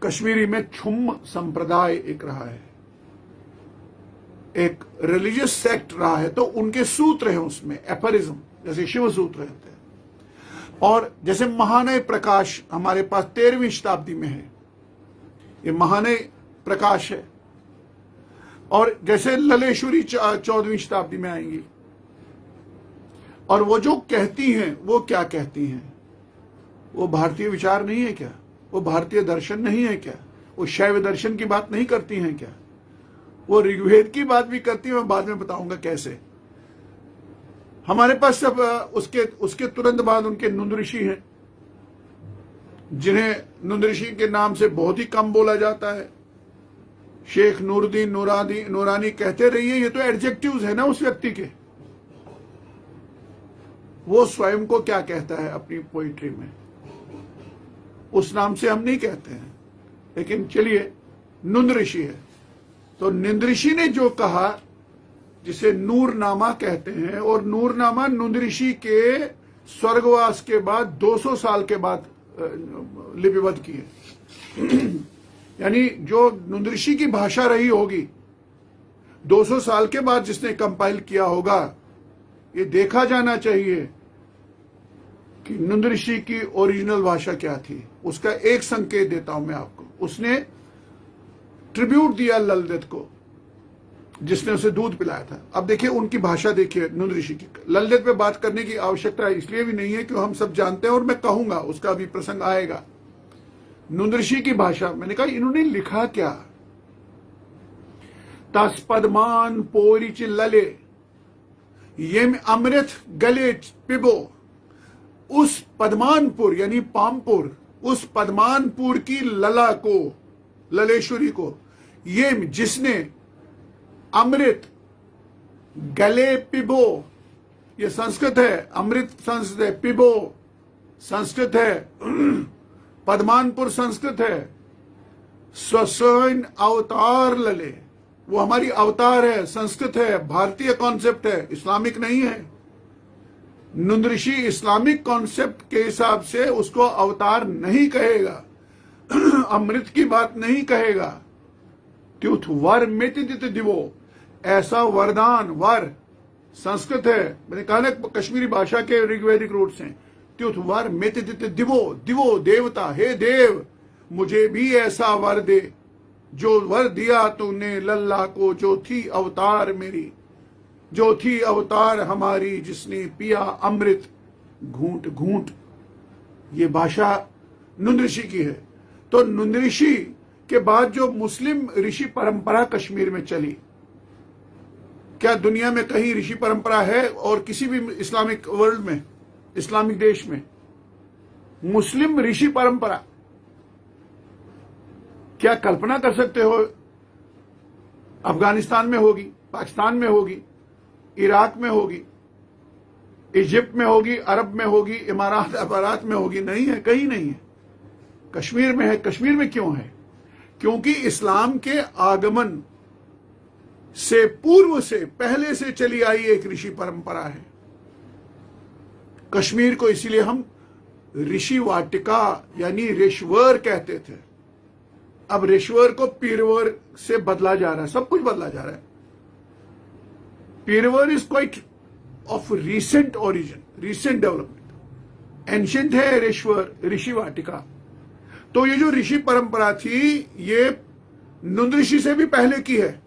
कश्मीरी में छुम संप्रदाय एक रहा है, एक रिलीजियस सेक्ट रहा है। तो उनके सूत्र हैं उसमें, एफरिज्म, जैसे शिव सूत्र रहते हैं। और जैसे महानय प्रकाश हमारे पास 13वीं शताब्दी में है, ये महानय प्रकाश है, और जैसे ललेश्वरी 14वीं शताब्दी में आएंगी, और वो जो कहती हैं वो क्या कहती हैं? वो भारतीय विचार नहीं है क्या? वो भारतीय दर्शन नहीं है क्या? वो शैव दर्शन की बात नहीं करती हैं क्या? वो ऋग्वेद की बात भी करती है, मैं बाद में बताऊंगा कैसे। हमारे पास सब उसके तुरंत बाद उनके नुंद ऋषि हैं, जिन्हें नुंद ऋषि के नाम से बहुत ही कम बोला जाता है। शेख नूरुद्दीन नूरानी कहते रहिए, ये तो एडजेक्टिव्स है ना उस व्यक्ति के। वो स्वयं को क्या कहता है अपनी पोइट्री में, उस नाम से हम नहीं कहते हैं, लेकिन चलिए नुंद ऋषि है। तो नुंद ऋषि ने जो कहा, जिसे नूरनामा कहते हैं, और नूरनामा नुंद ऋषि के स्वर्गवास के बाद 200 साल के बाद लिपिबद्ध किए। यानी जो नुंद ऋषि की भाषा रही होगी, 200 साल के बाद जिसने कंपाइल किया होगा, ये देखा जाना चाहिए कि नुंद ऋषि की ओरिजिनल भाषा क्या थी। उसका एक संकेत देता हूं मैं आपको। उसने ट्रिब्यूट दिया ललदेत को, जिसने उसे दूध पिलाया था। अब देखिए उनकी भाषा देखिए नुंद ऋषि की। ललदेत पे बात करने की आवश्यकता इसलिए भी नहीं है कि हम सब जानते हैं, और मैं कहूंगा उसका भी प्रसंग आएगा। नुंद ऋषि की भाषा, मैंने कहा इन्होंने लिखा क्या? तस्पदमान पोरिच लले येम अमृत गले पिबो। उस पद्मानपुर यानी पामपुर, उस पद्मानपुर की लला को, ललेश्वरी को, ये जिसने अमृत गले पिबो, ये संस्कृत है, अमृत संस्कृत है, पिबो संस्कृत है, पद्मानपुर संस्कृत है, स्वयं अवतार लले, वो हमारी अवतार है, संस्कृत है, भारतीय कॉन्सेप्ट है, इस्लामिक नहीं है। नुंद ऋषि इस्लामिक कॉन्सेप्ट के हिसाब से उसको अवतार नहीं कहेगा, अमृत की बात नहीं कहेगा। त्युथ वर मित दिवो, ऐसा वरदान, वर संस्कृत है, मैंने कहा ना कश्मीरी भाषा के ऋग्वेदिक रूट्स हैं। त्युथ वर मित दिवो, दिवो देवता, हे देव मुझे भी ऐसा वर दे जो वर दिया तूने लल्ला को, जो थी अवतार मेरी, जो थी अवतार हमारी, जिसने पिया अमृत घूंट घूंट। ये भाषा नुंद ऋषि की है। तो नुंद ऋषि के बाद जो मुस्लिम ऋषि परंपरा कश्मीर में चली, क्या दुनिया में कहीं ऋषि परंपरा है? और किसी भी इस्लामिक वर्ल्ड में, इस्लामिक देश में मुस्लिम ऋषि परंपरा, क्या कल्पना कर सकते हो? अफगानिस्तान में होगी, पाकिस्तान में होगी, इराक में होगी, इजिप्ट में होगी, अरब में होगी, इमारात में होगी? नहीं है, कहीं नहीं है। कश्मीर में है। कश्मीर में क्यों है? क्योंकि इस्लाम के आगमन से पूर्व से, पहले से चली आई एक ऋषि परंपरा है कश्मीर को। इसीलिए हम ऋषि वाटिका यानी ऋषवर कहते थे। अब ऋषवर को पीरवर से बदला जा रहा है, सब कुछ बदला जा रहा है। पीरवर is quite of recent origin, recent development. Ancient है ऋषवर, ऋषि वाटिका। तो ये जो ऋषि परंपरा थी, ये नुंद ऋषि से भी पहले की है।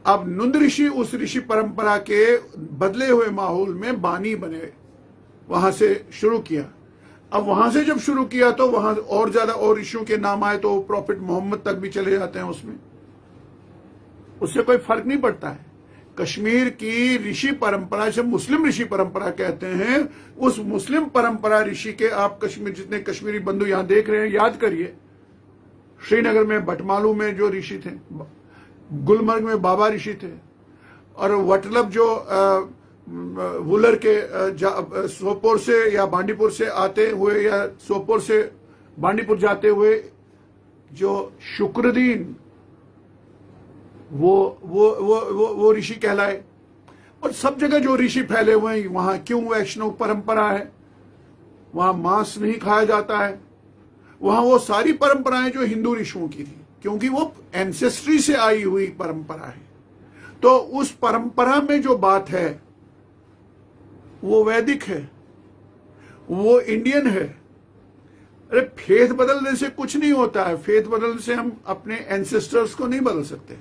अब नुंद ऋषि उस ऋषि परंपरा के बदले हुए माहौल में बानी बने, वहां से शुरू किया। अब वहां से जब शुरू किया तो वहां और ज्यादा और ऋषियों के नाम आए, तो प्रॉफिट मोहम्मद तक भी चले जाते हैं उसमें, उससे कोई फर्क नहीं पड़ता है। कश्मीर की ऋषि परंपरा, जब मुस्लिम ऋषि परंपरा कहते हैं, उस मुस्लिम परंपरा ऋषि के, आप कश्मीर जितने कश्मीरी बंधु यहां देख रहे हैं, याद करिए, श्रीनगर में बटमालू में जो ऋषि थे, गुलमर्ग में बाबा ऋषि थे, और वटलब जो वुलर के सोपोर से या बांडीपुर से आते हुए, या सोपोर से बांडीपुर जाते हुए जो शुक्रदीन, वो ऋषि कहलाए। और सब जगह जो ऋषि फैले हुए हैं, वहां क्यों वैष्णव परंपरा है, वहां मांस नहीं खाया जाता है, वहां वो सारी परंपराएं जो हिंदू ऋषियों की थी, क्योंकि वो एंसेस्ट्री से आई हुई परंपरा है। तो उस परंपरा में जो बात है वो वैदिक है, वो इंडियन है। अरे फेथ बदलने से कुछ नहीं होता है, फेथ बदलने से हम अपने एंसेस्टर्स को नहीं बदल सकते।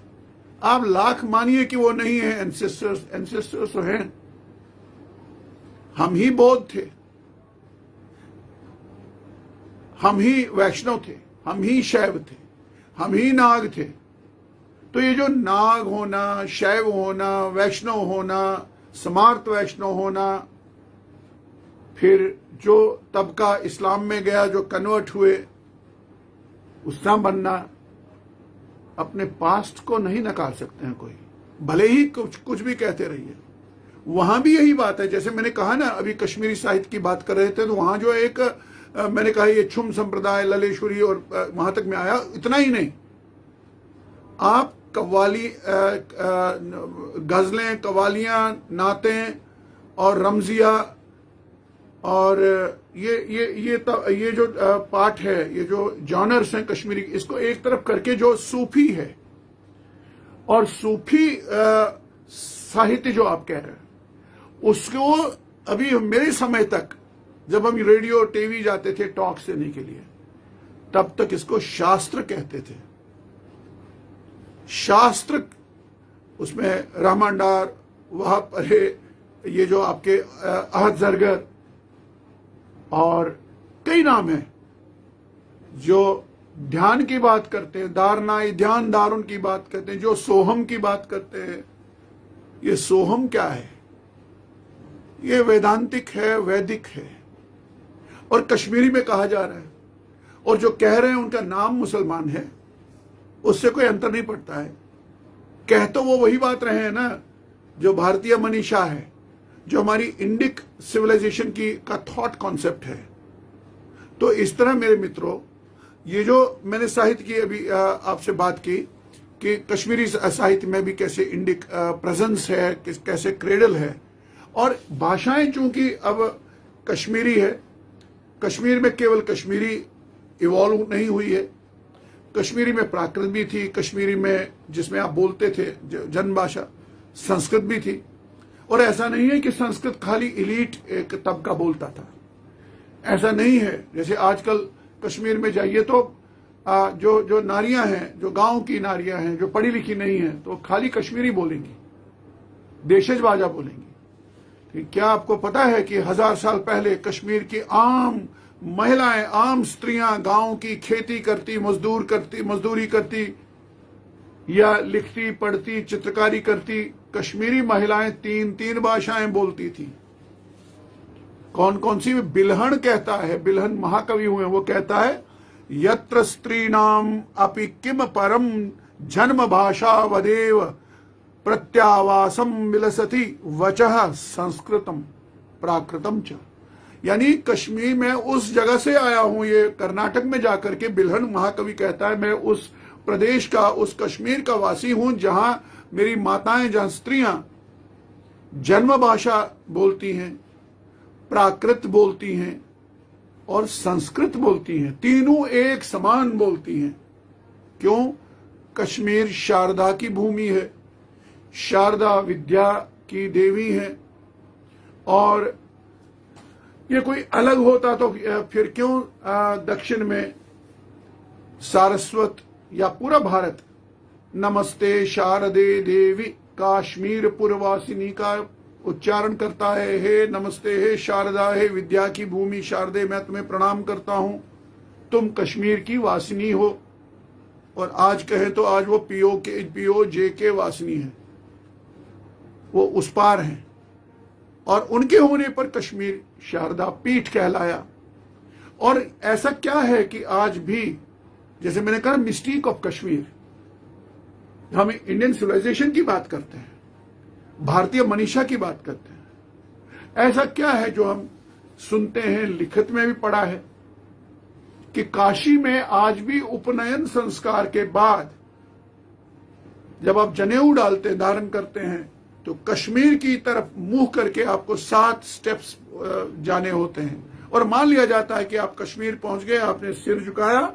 आप लाख मानिए कि वो नहीं है, एंसेस्टर्स तो हैं। हम ही बौद्ध थे, हम ही वैष्णव थे, हम ही शैव थे, हम ही नाग थे। तो ये जो नाग होना, शैव होना, वैष्णव होना, स्मार्त वैष्णव होना, फिर जो तबका इस्लाम में गया, जो कन्वर्ट हुए, उसका बनना, अपने पास्ट को नहीं नकार सकते हैं कोई, भले ही कुछ भी कहते रहिए। वहां भी यही बात है, जैसे मैंने कहा ना, अभी कश्मीरी साहित्य की बात कर रहे थे, तो वहां जो एक मैंने कहा ये छुम संप्रदाय, ललेश्वरी और वहां तक में आया। इतना ही नहीं, आप कव्वाली, गजलें, कव्वालियां, नातें और रमजिया और ये जो पाठ है, ये जो जॉनर्स हैं कश्मीरी, इसको एक तरफ करके जो सूफी है और सूफी साहित्य जो आप कह रहे हैं, उसको अभी मेरे समय तक, जब हम रेडियो टीवी जाते थे टॉक्स देने के लिए, तब तक इसको शास्त्र कहते थे। शास्त्र, उसमें रहमान डार, वहां पर ये जो आपके अहद जरगर और कई नाम हैं जो ध्यान की बात करते हैं, दारनाई ध्यान दारुन की बात करते हैं, जो सोहम की बात करते हैं। ये सोहम क्या है? ये वेदांतिक है, वैदिक है, और कश्मीरी में कहा जा रहा है, और जो कह रहे हैं उनका नाम मुसलमान है, उससे कोई अंतर नहीं पड़ता है। कह तो वो वही बात रहे हैं ना, जो भारतीय मनीषा है, जो हमारी इंडिक सिविलाइजेशन की का थॉट कॉन्सेप्ट है। तो इस तरह मेरे मित्रों, ये जो मैंने साहित्य की अभी आपसे बात की कि कश्मीरी साहित्य में भी कैसे इंडिक प्रेजेंस है, कैसे क्रेडल है, और भाषाएं चूंकि अब कश्मीरी है, कश्मीर में केवल कश्मीरी इवॉल्व नहीं हुई है, कश्मीरी में प्राकृत भी थी, कश्मीरी में जिसमें आप बोलते थे जन्म भाषा संस्कृत भी थी। और ऐसा नहीं है कि संस्कृत खाली इलीट एक तबका बोलता था, ऐसा नहीं है। जैसे आजकल कश्मीर में जाइए तो जो नारियां हैं, जो गांव की नारियां हैं, जो पढ़ी लिखी नहीं हैं, तो खाली कश्मीरी बोलेंगी, देशज बाजा बोलेंगी। क्या आपको पता है कि 1000 साल पहले कश्मीर की आम महिलाएं, आम स्त्रियां गांव की खेती करती, मजदूरी करती या लिखती, पढ़ती, चित्रकारी करती, कश्मीरी महिलाएं 3 भाषाएं बोलती थी। कौन कौन सी? बिल्हण कहता है, बिल्हण महाकवि हुए, वो कहता है, यत्र स्त्रीणाम अपि किम परम जन्म भाषा वदेव प्रत्यावासम विलसति वचः संस्कृतम प्राकृतम च। यानी कश्मीर में उस जगह से आया हूं, ये कर्नाटक में जाकर के बिल्हण महाकवि कहता है, मैं उस प्रदेश का, उस कश्मीर का वासी हूं जहां मेरी माताएं, जहां स्त्रियां जन्म भाषा बोलती हैं, प्राकृत बोलती हैं और संस्कृत बोलती हैं, तीनों एक समान बोलती हैं। क्यों? कश्मीर शारदा की भूमि है, शारदा विद्या की देवी है, और ये कोई अलग होता तो फिर क्यों दक्षिण में सारस्वत या पूरा भारत नमस्ते शारदे देवी काश्मीर पुरवासिनी का उच्चारण करता है, हे नमस्ते, हे शारदा, हे विद्या की भूमि शारदे, मैं तुम्हें प्रणाम करता हूं, तुम कश्मीर की वासिनी हो। और आज कहें तो आज वो पीओ जे के वासिनी है, वो उस पार हैं, और उनके होने पर कश्मीर शारदा पीठ कहलाया। और ऐसा क्या है कि आज भी, जैसे मैंने कहा, मिस्टीक ऑफ कश्मीर, हम इंडियन सिविलाइजेशन की बात करते हैं, भारतीय मनीषा की बात करते हैं, ऐसा क्या है जो हम सुनते हैं, लिखित में भी पढ़ा है कि काशी में आज भी उपनयन संस्कार के बाद जब आप जनेऊ डालते, धारण करते हैं, तो कश्मीर की तरफ मुंह करके आपको 7 स्टेप्स जाने होते हैं, और मान लिया जाता है कि आप कश्मीर पहुंच गए, आपने सिर झुकाया,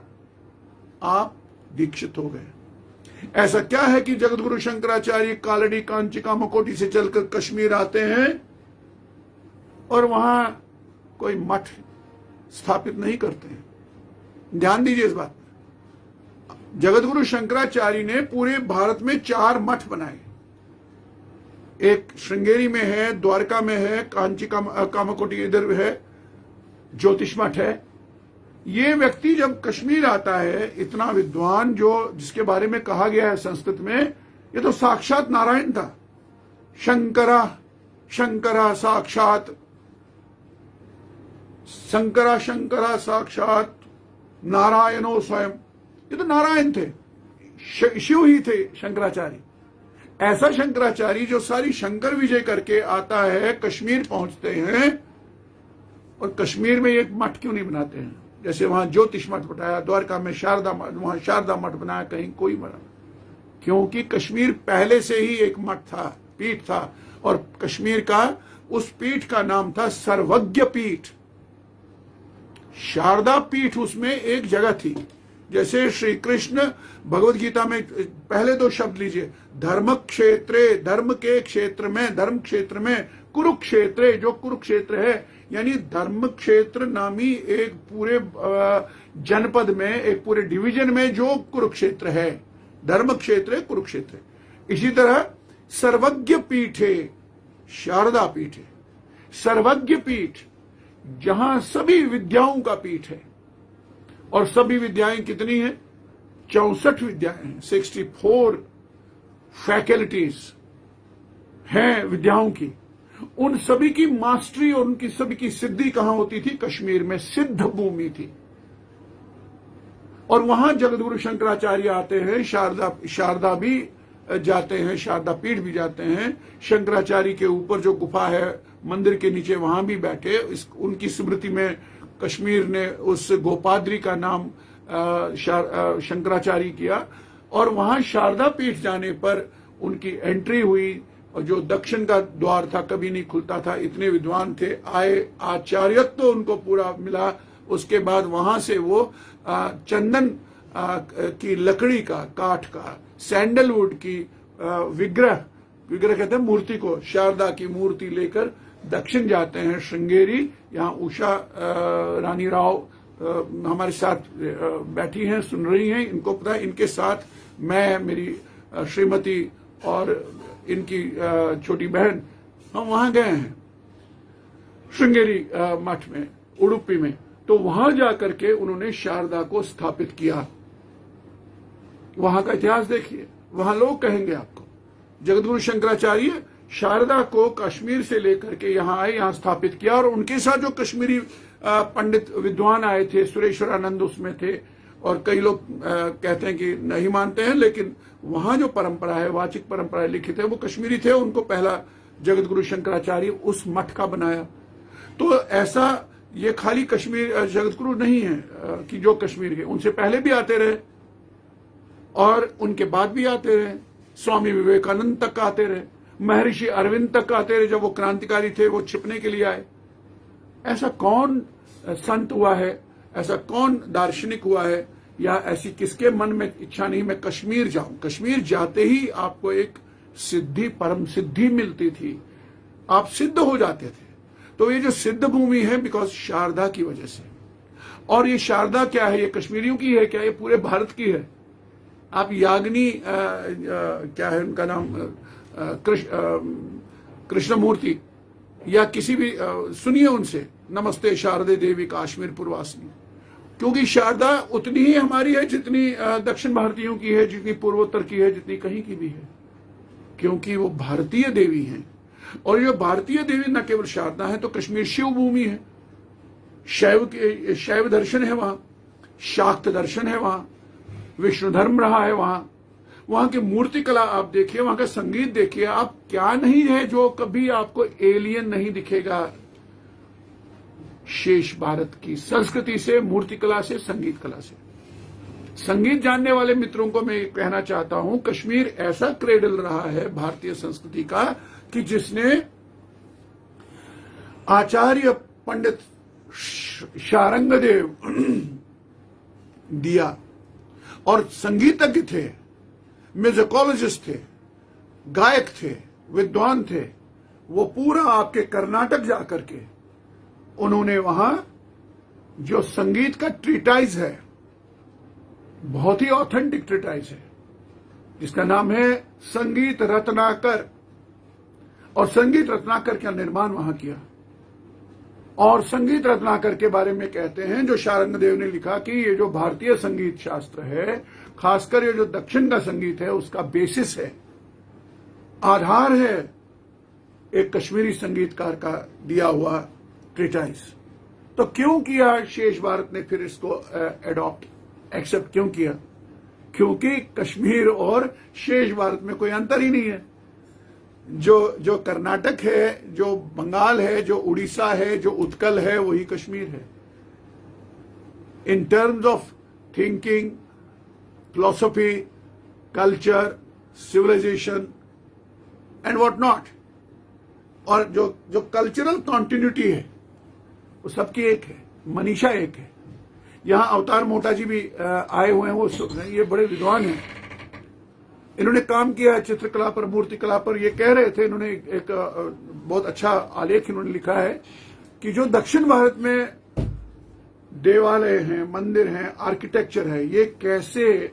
आप दीक्षित हो गए। ऐसा क्या है कि जगतगुरु शंकराचार्य कालड़ी, कांचिका, मकोटी से चलकर कश्मीर आते हैं और वहां कोई मठ स्थापित नहीं करते हैं? ध्यान दीजिए इस बात। जगतगुरु शंकराचार्य ने पूरे भारत में 4 मठ बनाए। एक श्रृंगेरी में है, द्वारका में है, कांची कामाकोटी इधर है, ज्योतिष मठ है। ये व्यक्ति जब कश्मीर आता है, इतना विद्वान, जो जिसके बारे में कहा गया है संस्कृत में, ये तो साक्षात नारायण था। शंकरा शंकरा साक्षात, शंकरा शंकरा साक्षात नारायणो स्वयं, ये तो नारायण थे, शिव ही थे शंकराचार्य। ऐसा शंकराचार्य जो सारी शंकर विजय करके आता है, कश्मीर पहुंचते हैं, और कश्मीर में एक मठ क्यों नहीं बनाते हैं? जैसे वहां ज्योतिष मठ बनाया, द्वारका में शारदा मठ, वहां शारदा मठ बनाया, कहीं कोई बना। क्योंकि कश्मीर पहले से ही एक मठ था, पीठ था, और कश्मीर का उस पीठ का नाम था सर्वज्ञ पीठ। शारदा पीठ उसमें एक जगह थी। जैसे श्री कृष्ण भगवत गीता में, पहले 2 शब्द लीजिए, धर्म क्षेत्रे, धर्म के क्षेत्र में, धर्म क्षेत्र में, कुरुक्षेत्रे, जो कुरुक्षेत्र है, यानी धर्म क्षेत्र नामी एक पूरे जनपद में, एक पूरे डिवीजन में जो कुरुक्षेत्र है, धर्म क्षेत्र कुरुक्षेत्र। इसी तरह सर्वज्ञ पीठ है, शारदा पीठ है। सर्वज्ञ पीठ जहां सभी विद्याओं का पीठ है, और सभी विद्याएं कितनी हैं? 64 विद्याएं हैं, 64 फैकल्टीज हैं विद्याओं की। उन सभी की मास्टरी और उनकी सभी की सिद्धि कहां होती थी? कश्मीर में सिद्ध भूमि थी। और वहां जगतगुरु शंकराचार्य आते हैं, शारदा भी जाते हैं, शारदा पीठ भी जाते हैं। शंकराचार्य के ऊपर जो गुफा है मंदिर के नीचे, वहां भी बैठे। उनकी स्मृति में कश्मीर ने उस गोपाद्री का नाम शंकराचार्य किया। और वहां शारदा पीठ जाने पर उनकी एंट्री हुई, और जो दक्षिण का द्वार था कभी नहीं खुलता था, इतने विद्वान थे, आए, आचार्यत्व तो उनको पूरा मिला। उसके बाद वहां से वो चंदन की लकड़ी का, काठ का, सैंडलवुड की विग्रह कहते हैं मूर्ति को, शारदा की मूर्ति लेकर दक्षिण जाते हैं श्रृंगेरी। यहाँ उषा रानी राव हमारे साथ बैठी हैं, सुन रही हैं। इनको पता है, इनके साथ मैं, मेरी श्रीमती और इनकी छोटी बहन, हम वहां गए हैं श्रृंगेरी मठ में, उडुपी में। तो वहां जाकर के उन्होंने शारदा को स्थापित किया। वहां का इतिहास देखिए, वहां लोग कहेंगे आपको जगतगुरु शंकराचार्य शारदा को कश्मीर से लेकर के यहाँ आए, यहाँ स्थापित किया। और उनके साथ जो कश्मीरी पंडित विद्वान आए थे, सुरेश्वरानंद उसमें थे, और कई लोग कहते हैं कि नहीं मानते हैं, लेकिन वहां जो परंपरा है, वाचिक परंपरा लिखित है, वो कश्मीरी थे। उनको पहला जगतगुरु शंकराचार्य उस मठ का बनाया। तो ऐसा ये खाली कश्मीर जगतगुरु नहीं है कि जो कश्मीर के, उनसे पहले भी आते रहे और उनके बाद भी आते रहे। स्वामी विवेकानंद तक आते रहे, महर्षि अरविंद तक आते रहे। जब वो क्रांतिकारी थे, वो छिपने के लिए आए। ऐसा कौन संत हुआ है, ऐसा कौन दार्शनिक हुआ है, या ऐसी किसके मन में इच्छा नहीं मैं कश्मीर जाऊं? कश्मीर जाते ही आपको एक सिद्धि, परम सिद्धि मिलती थी, आप सिद्ध हो जाते थे। तो ये जो सिद्ध भूमि है, बिकॉज शारदा की वजह से। और ये शारदा क्या है? ये कश्मीरियों की है क्या? ये पूरे भारत की है। आप याग्नि क्या है उनका नाम, कृष्णमूर्ति, या किसी भी सुनिए उनसे, नमस्ते शारदे देवी काश्मीर पूर्वासिनी। क्योंकि शारदा उतनी ही हमारी है जितनी दक्षिण भारतीयों की है, जितनी पूर्वोत्तर की है, जितनी कहीं की भी है। क्योंकि वो भारतीय देवी हैं। और ये भारतीय देवी न केवल शारदा है, तो कश्मीर शिव भूमि है। शैव दर्शन है वहां, शाक्त दर्शन है वहां, विष्णु धर्म रहा है वहां की मूर्ति कला आप देखिए, वहां का संगीत देखिए। आप क्या नहीं है जो कभी आपको एलियन नहीं दिखेगा शेष भारत की संस्कृति से, मूर्ति कला से, संगीत कला से। संगीत जानने वाले मित्रों को मैं कहना चाहता हूं, कश्मीर ऐसा क्रेडल रहा है भारतीय संस्कृति का कि जिसने आचार्य पंडित शारंगदेव दिया, और संगीतज्ञ थे, म्यूजिकोलॉजिस्ट थे, गायक थे, विद्वान थे। वो पूरा आपके कर्नाटक जाकर के उन्होंने वहां जो संगीत का ट्रीटाइज है, बहुत ही ऑथेंटिक ट्रीटाइज है जिसका नाम है संगीत रत्नाकर। और संगीत रत्नाकर का निर्माण वहां किया। और संगीत रत्नाकर के बारे में कहते हैं, जो शारंगदेव ने लिखा, कि ये जो भारतीय संगीत शास्त्र है, खासकर ये जो दक्षिण का संगीत है, उसका बेसिस है, आधार है एक कश्मीरी संगीतकार का दिया हुआ ट्रीटाइज। तो क्यों किया शेष भारत ने फिर इसको एडॉप्ट एक्सेप्ट क्यों किया? क्योंकि कश्मीर और शेष भारत में कोई अंतर ही नहीं है। जो कर्नाटक है, जो बंगाल है, जो उड़ीसा है, जो उत्कल है, वही कश्मीर है। In terms of thinking, philosophy, culture, civilisation and what not. और जो कल्चरल कॉन्टिन्यूटी है वो सबकी एक है, मनीषा एक है। यहां अवतार मोटा जी भी आए हुए हैं, वो ये बड़े विद्वान हैं। इन्होंने काम किया चित्रकला पर, मूर्ति कला पर। ये कह रहे थे, इन्होंने एक बहुत अच्छा आलेख इन्होंने लिखा है कि जो दक्षिण भारत में देवालय हैं, मंदिर हैं, आर्किटेक्चर है, ये कैसे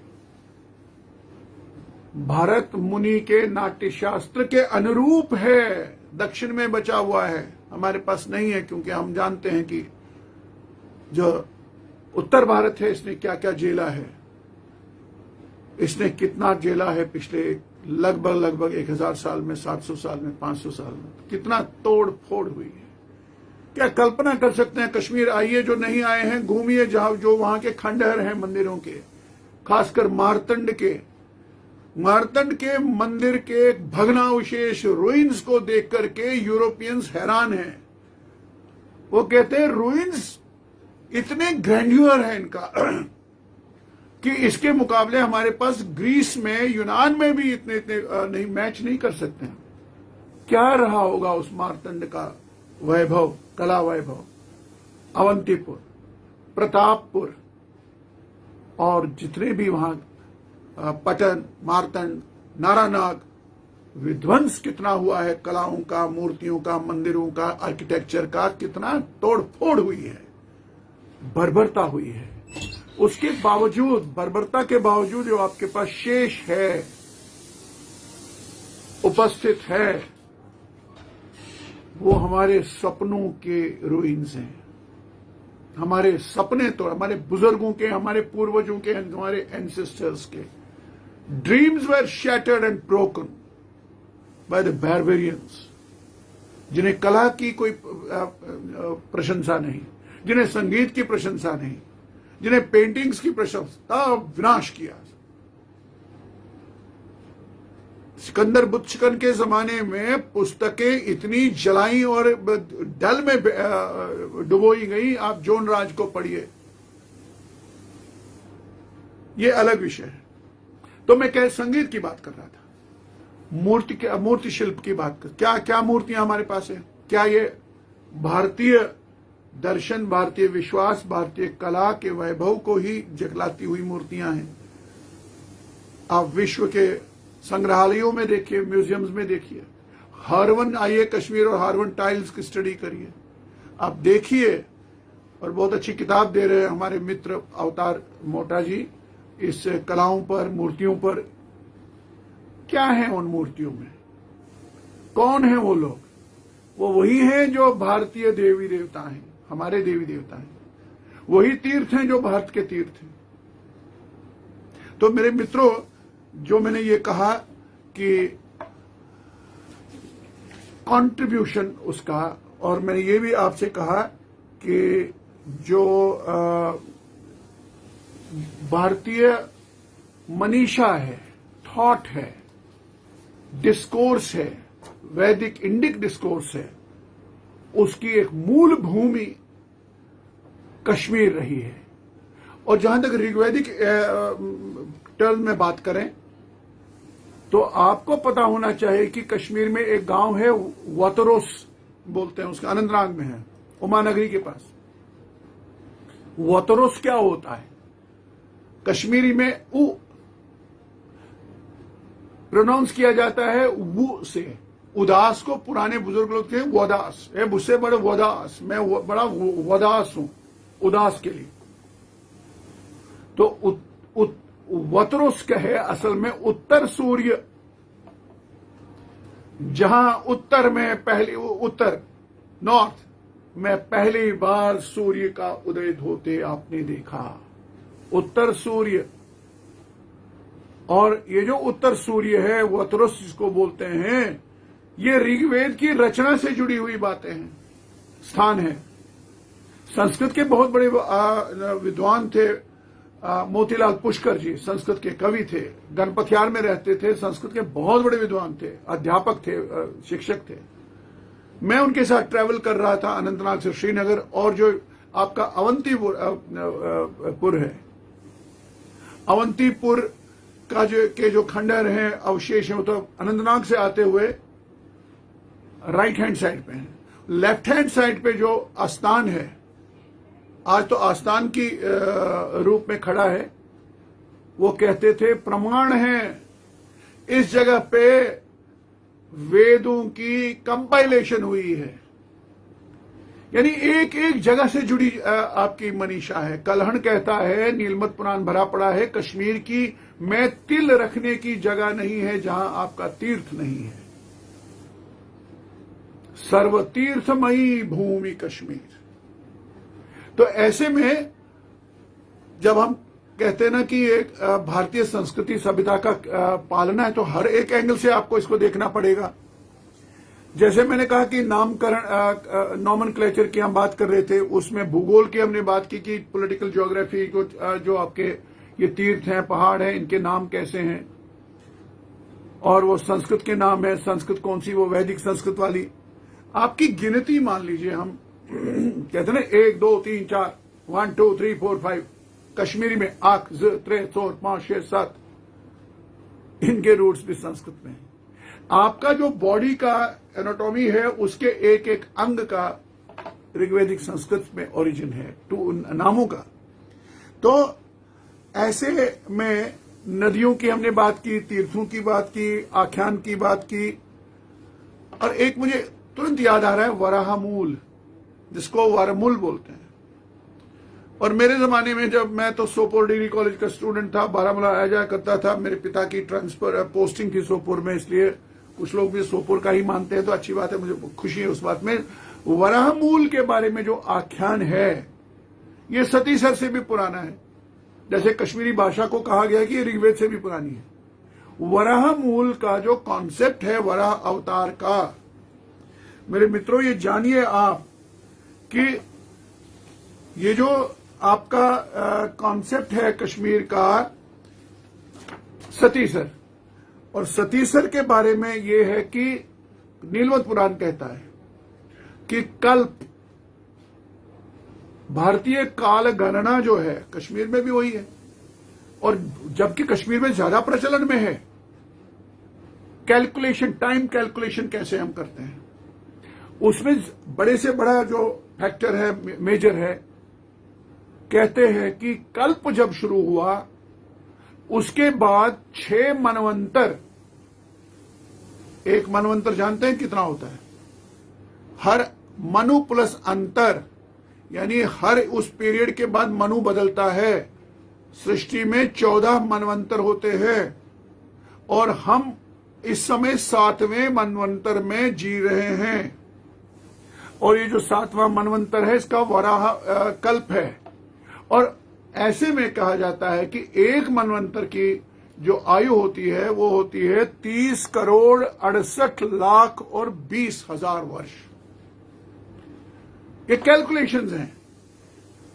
भारत मुनि के नाट्यशास्त्र के अनुरूप है, दक्षिण में बचा हुआ है, हमारे पास नहीं है। क्योंकि हम जानते हैं कि जो उत्तर भारत है, इसने क्या क्या झेला है, इसने कितना झेला है पिछले लगभग 1000 साल में, 700 साल में, 500 साल में, कितना तोड़ फोड़ हुई है। क्या कल्पना कर सकते हैं? कश्मीर आइए, जो नहीं आए हैं, घूमिए, जहां जो वहां के खंडहर हैं मंदिरों के, खासकर मारतंड के मंदिर के भग्नावशेष, रुइंस को देख करके यूरोपियंस हैरान हैं। वो कहते हैं रुइंस इतने ग्रैंड्यूअर है इनका कि इसके मुकाबले हमारे पास ग्रीस में, यूनान में भी इतने नहीं मैच नहीं कर सकते हैं। क्या रहा होगा उस मारतंड का वैभव, कला वैभव। अवंतीपुर, प्रतापपुर और जितने भी वहां पटन, मारतंड, नारानाग, विध्वंस कितना हुआ है कलाओं का, मूर्तियों का, मंदिरों का, आर्किटेक्चर का, कितना तोड़फोड़ हुई है, बर्बरता हुई है। उसके बावजूद, बर्बरता के बावजूद, जो आपके पास शेष है, उपस्थित है, वो हमारे सपनों के रुइंस हैं। हमारे सपने तो हमारे बुजुर्गों के, हमारे पूर्वजों के, हमारे एंसेस्टर्स के dreams were shattered and broken by the barbarians, जिन्हें कला की कोई प्रशंसा नहीं, जिन्हें संगीत की प्रशंसा नहीं, जिन्हें पेंटिंग्स की प्रशंसा, विनाश किया। सिकंदर बुच्चकन के जमाने में पुस्तकें इतनी जलाई और डल में डुबोई गई। आप जोन राज को पढ़िए, ये अलग विषय है। तो मैं संगीत की बात कर रहा था, मूर्ति शिल्प की बात कर। क्या क्या मूर्तियां हमारे पास है? क्या ये भारतीय दर्शन, भारतीय विश्वास, भारतीय कला के वैभव को ही जगलाती हुई मूर्तियां हैं? आप विश्व के संग्रहालयों में देखिए, म्यूजियम्स में देखिए। हारवन आइए कश्मीर और हारवन टाइल्स की स्टडी करिए, आप देखिए। और बहुत अच्छी किताब दे रहे हैं हमारे मित्र अवतार मोटा जी इस कलाओं पर, मूर्तियों पर। क्या है उन मूर्तियों में? कौन है वो लोग? वो वही हैं जो भारतीय देवी देवता हैं, हमारे देवी देवता हैं। वही तीर्थ हैं जो भारत के तीर्थ हैं। तो मेरे मित्रों, जो मैंने ये कहा कि कंट्रीब्यूशन उसका, और मैंने ये भी आपसे कहा कि जो भारतीय मनीषा है, थॉट है, डिस्कोर्स है, वैदिक इंडिक डिस्कोर्स है, उसकी एक मूल भूमि कश्मीर रही है। और जहां तक ऋग्वैदिक टर्म में बात करें तो आपको पता होना चाहिए कि कश्मीर में एक गांव है, वतरोस बोलते हैं, उसका अनंतनाग में है, उमानगरी के पास। वतरोस क्या होता है? कश्मीरी में उ प्रोनाउंस किया जाता है वो से। उदास को पुराने बुजुर्ग लोग थे वदास, मुझसे बड़े वदास, मैं बड़ा वदास हूं, उदास के लिए। तो वतरुस्क है असल में उत्तर सूर्य, जहां उत्तर में उत्तर नॉर्थ में पहली बार सूर्य का उदय होते आपने देखा, उत्तर सूर्य। और ये जो उत्तर सूर्य है वतरुस जिसको बोलते हैं, ये ऋग्वेद की रचना से जुड़ी हुई बातें हैं, स्थान है। संस्कृत के बहुत बड़े विद्वान थे, मोतीलाल पुष्कर जी संस्कृत के कवि थे, गणपतियार में रहते थे, संस्कृत के बहुत बड़े विद्वान थे, अध्यापक थे, शिक्षक थे। मैं उनके साथ ट्रैवल कर रहा था अनंतनाग से श्रीनगर, और जो आपका अवंतीपुर है, अवंतीपुर का जो खंडहर हैं, अवशेष हैं, वो तो अनंतनाग से आते हुए राइट हैंड साइड पे है। लेफ्ट हैंड साइड पे जो आस्थान है, आज तो आस्थान की रूप में खड़ा है, वो कहते थे प्रमाण है इस जगह पे वेदों की कंपाइलेशन हुई है, यानी एक एक जगह से जुड़ी आपकी मनीषा है। कलहण कहता है, नीलमत पुराण भरा पड़ा है कश्मीर की, मैं तिल रखने की जगह नहीं है जहां आपका तीर्थ नहीं है। सर्वतीर्थमयी भूमि कश्मीर। तो ऐसे में जब हम कहते हैं ना कि एक भारतीय संस्कृति सभ्यता का पालना है, तो हर एक एंगल से आपको इसको देखना पड़ेगा। जैसे मैंने कहा कि नामकरण नॉमेनक्लेचर की हम बात कर रहे थे, उसमें भूगोल की हमने बात की कि पॉलिटिकल ज्योग्राफी को जो आपके ये तीर्थ हैं, पहाड़ हैं, इनके नाम कैसे हैं, और वो संस्कृत के नाम है, संस्कृत कौन सी, वो वैदिक संस्कृत वाली। आपकी गिनती मान लीजिए, हम कहते ना 1 2 3 4 1 2 3 4 5, कश्मीरी में आक ज त्रे सोर 5 6 7, इनके रूट्स भी संस्कृत में है। आपका जो बॉडी का एनाटॉमी है, उसके एक एक अंग का ऋग्वेदिक संस्कृत में ओरिजिन है, नामों का। तो ऐसे में नदियों की हमने बात की, तीर्थों की बात की, आख्यान की बात की, और एक मुझे तुरंत याद आ रहा है वराहमूल, जिसको वारमूल बोलते हैं। और मेरे जमाने में जब मैं तो सोपोर डिग्री कॉलेज का स्टूडेंट था, बारामूला आया जाया करता था, मेरे पिता की ट्रांसफर पोस्टिंग थी सोपोर में, इसलिए कुछ लोग भी सोपोर का ही मानते हैं, तो अच्छी बात है, मुझे खुशी है उस बात में। वराहमूल के बारे में जो आख्यान है, ये सतीसर से भी पुराना है, जैसे कश्मीरी भाषा को कहा गया कि ये ऋग्वेद से भी पुरानी है। वराहमूल का जो कॉन्सेप्ट है वराह अवतार का, मेरे मित्रों ये जानिए आप कि ये जो आपका कॉन्सेप्ट है कश्मीर का सतीसर, और सतीसर के बारे में ये है कि नीलमत पुराण कहता है कि कल्प, भारतीय काल गणना जो है कश्मीर में भी वही है, और जबकि कश्मीर में ज्यादा प्रचलन में है कैलकुलेशन, टाइम कैलकुलेशन कैसे हम करते हैं, उसमें बड़े से बड़ा जो फैक्टर है, मेजर है, कहते हैं कि कल्प जब शुरू हुआ उसके बाद 6 मनवंतर, एक मनवंतर जानते हैं कितना होता है, हर मनु प्लस अंतर, यानी हर उस पीरियड के बाद मनु बदलता है। सृष्टि में 14 मनवंतर होते हैं, और हम इस समय 7वें मनवंतर में जी रहे हैं, और ये जो 7वां मनवंतर है इसका वराह कल्प है। और ऐसे में कहा जाता है कि एक मनवंतर की जो आयु होती है वो होती है 30 करोड़ 68 लाख और 20,000 वर्ष। ये कैलकुलेशंस हैं।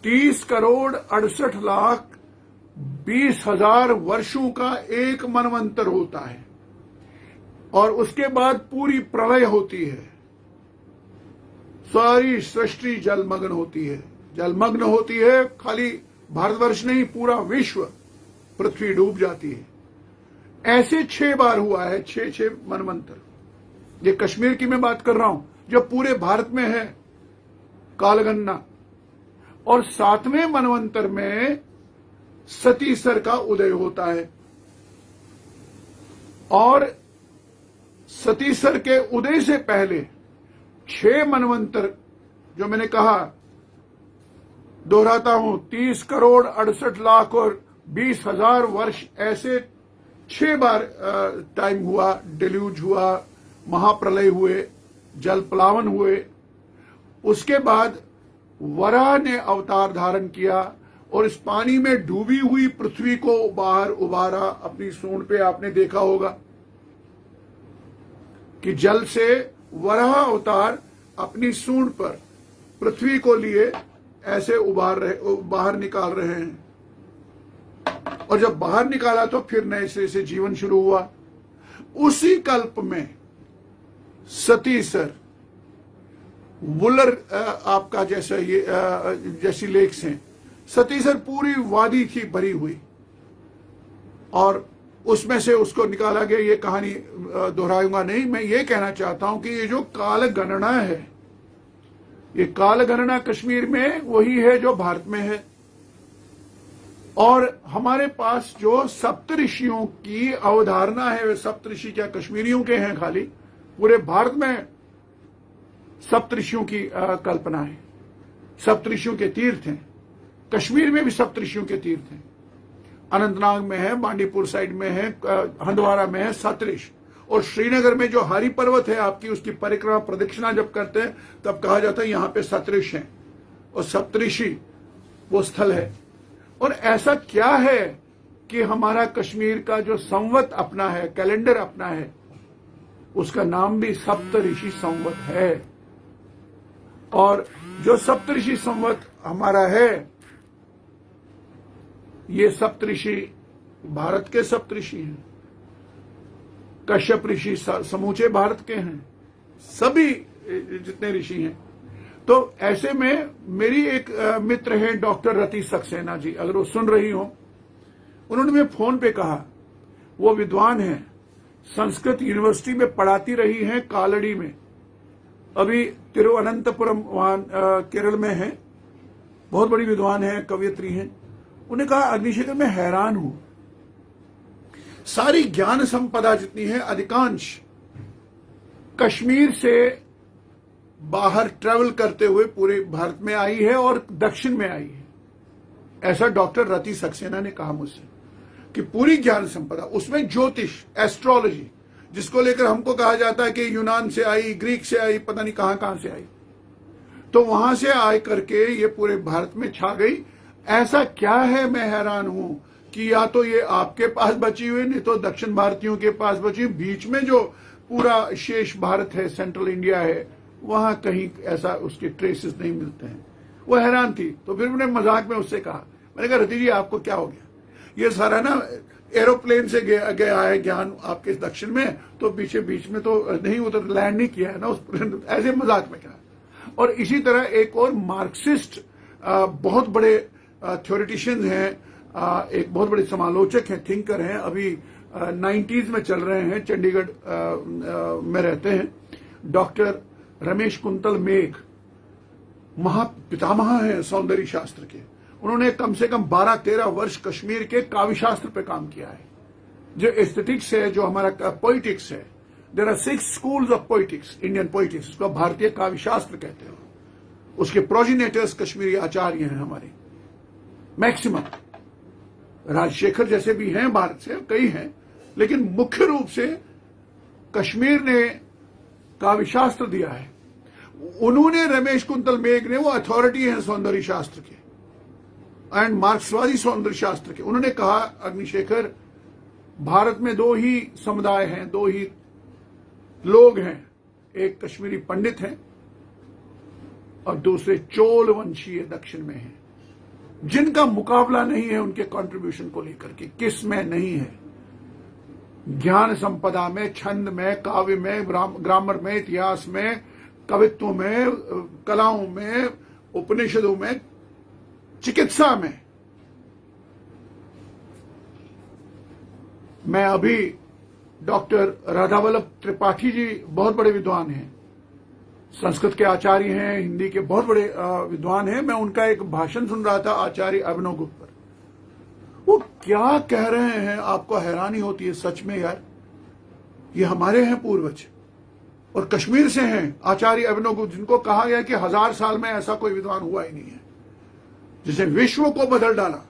30 करोड़ 68 लाख 20,000 वर्षों का एक मनवंतर होता है, और उसके बाद पूरी प्रलय होती है, सारी सृष्टि जलमग्न होती है। जलमग्न होती है, खाली भारतवर्ष नहीं, पूरा विश्व, पृथ्वी डूब जाती है। ऐसे 6 बार हुआ है, 6 मनवंतर। ये कश्मीर की मैं बात कर रहा हूं, जो पूरे भारत में है कालगणना। और 7वें मनवंतर में सतीसर का उदय होता है, और सतीसर के उदय से पहले 6 मनवंतर, जो मैंने कहा, दोहराता हूं, 30 करोड़ 68 लाख और 20,000 वर्ष ऐसे 6 बार टाइम हुआ, डिल्यूज हुआ, महाप्रलय हुए, जल प्लावन हुए। उसके बाद वराह ने अवतार धारण किया और इस पानी में डूबी हुई पृथ्वी को बाहर उबारा। अपनी सूंड पे आपने देखा होगा कि जल से वराह अवतार अपनी सूंड पर पृथ्वी को लिए ऐसे बाहर निकाल रहे हैं। और जब बाहर निकाला तो फिर नए सिरे से जीवन शुरू हुआ। उसी कल्प में सतीसर, वुलर आपका जैसा ये जैसी लेक्स हैं, सतीसर पूरी वादी थी भरी हुई और उसमें से उसको निकाला गया। ये कहानी दोहराऊंगा नहीं। मैं ये कहना चाहता हूं कि ये जो काल गणना है, ये काल गणना कश्मीर में वही है जो भारत में है। और हमारे पास जो सप्तऋषियों की अवधारणा है, वे सप्तऋषि क्या कश्मीरियों के हैं खाली? पूरे भारत में सप्तऋषियों की कल्पना है। सप्तऋषियों के तीर्थ हैं। कश्मीर में भी सप्तऋषियों के तीर्थ हैं। अनंतनाग में है, बांडीपुर साइड में है, हंदवारा में है सतऋषि। और श्रीनगर में जो हरी पर्वत है आपकी, उसकी परिक्रमा प्रदक्षिणा जब करते हैं तब कहा जाता है यहां पे सतऋषि है और सप्तऋषि वो स्थल है। और ऐसा क्या है कि हमारा कश्मीर का जो संवत अपना है, कैलेंडर अपना है, उसका नाम भी सप्तऋषि संवत है। और जो सप्तऋषि संवत हमारा है, ये सप्तऋषि भारत के सप्तऋषि हैं। कश्यप ऋषि समूचे भारत के हैं, सभी जितने ऋषि हैं। तो ऐसे में मेरी एक मित्र है डॉक्टर रति सक्सेना जी, अगर वो सुन रही हो, उन्होंने मुझे फोन पे कहा, वो विद्वान हैं, संस्कृत यूनिवर्सिटी में पढ़ाती रही हैं कालड़ी में, अभी तिरुवनंतपुरम वहां केरल में है, बहुत बड़ी विद्वान है, कवयित्री हैं। उन्हें कहा अग्निशेखर मैं हैरान हूं, सारी ज्ञान संपदा जितनी है अधिकांश कश्मीर से बाहर ट्रेवल करते हुए पूरे भारत में आई है और दक्षिण में आई है। ऐसा डॉक्टर रति सक्सेना ने कहा मुझसे कि पूरी ज्ञान संपदा, उसमें ज्योतिष, एस्ट्रोलॉजी, जिसको लेकर हमको कहा जाता है कि यूनान से आई, ग्रीक से आई, पता नहीं कहां से आई, तो वहां से आए करके ये पूरे भारत में छा गई। ऐसा क्या है, मैं हैरान हूं कि या तो ये आपके पास बची हुई, नहीं तो दक्षिण भारतीयों के पास बची हुई, बीच में जो पूरा शेष भारत है, सेंट्रल इंडिया है, वहां कहीं ऐसा उसके ट्रेसेस नहीं मिलते हैं। वो हैरान थी। तो फिर मैंने मजाक में उससे कहा, मैंने कहा रति जी आपको क्या हो गया, ये सारा ना एरोप्लेन से गया है ज्ञान आपके दक्षिण में, तो पीछे बीच में तो नहीं उधर लैंड नहीं किया है ना उस प्लेन। ऐसे मजाक में कहा। और इसी तरह एक और मार्क्सिस्ट बहुत बड़े थ्योरेटिशियन हैं, एक बहुत बड़े समालोचक हैं, थिंकर हैं, अभी 90s में चल रहे हैं, चंडीगढ़ में रहते हैं, डॉक्टर रमेश कुंतल मेघ, महापितामह हैं सौंदर्य शास्त्र के। उन्होंने कम से कम 12-13 वर्ष कश्मीर के काव्य शास्त्र पे काम किया है। जो एस्थेटिक्स है, जो हमारा पोइटिक्स है, there are 6 schools of poetics, Indian poetics, उसको भारतीय काव्य शास्त्र कहते हैं। उसके प्रोजिनेटर्स कश्मीरी आचार्य हैं हमारे, मैक्सिमम। राजशेखर जैसे भी हैं भारत से, कई हैं, लेकिन मुख्य रूप से कश्मीर ने काव्य शास्त्र दिया है। उन्होंने, रमेश कुंतल मेघ ने, वो अथॉरिटी हैं सौंदर्य शास्त्र के एंड मार्क्सवादी सौंदर्य शास्त्र के। उन्होंने कहा अग्निशेखर, भारत में 2 ही समुदाय हैं, 2 ही लोग हैं, एक कश्मीरी पंडित हैं और दूसरे चोल वंशीय दक्षिण में हैं, जिनका मुकाबला नहीं है उनके कंट्रीब्यूशन को लेकर के। किस में नहीं है? ज्ञान संपदा में, छंद में, काव्य में, ग्रामर में, इतिहास में, कवित्व में, कलाओं में, उपनिषदों में, चिकित्सा में। मैं अभी डॉक्टर राधावल्लभ त्रिपाठी जी बहुत बड़े विद्वान हैं, संस्कृत के आचार्य हैं, हिंदी के बहुत बड़े विद्वान हैं। मैं उनका एक भाषण सुन रहा था आचार्य अभिनव गुप्त पर। वो क्या कह रहे हैं, आपको हैरानी होती है सच में यार। ये हमारे हैं पूर्वज और कश्मीर से हैं आचार्य अभिनव गुप्त, जिनको कहा गया कि 1000 साल में ऐसा कोई विद्वान हुआ ही नहीं है जिसने विश्व को बदल डाला।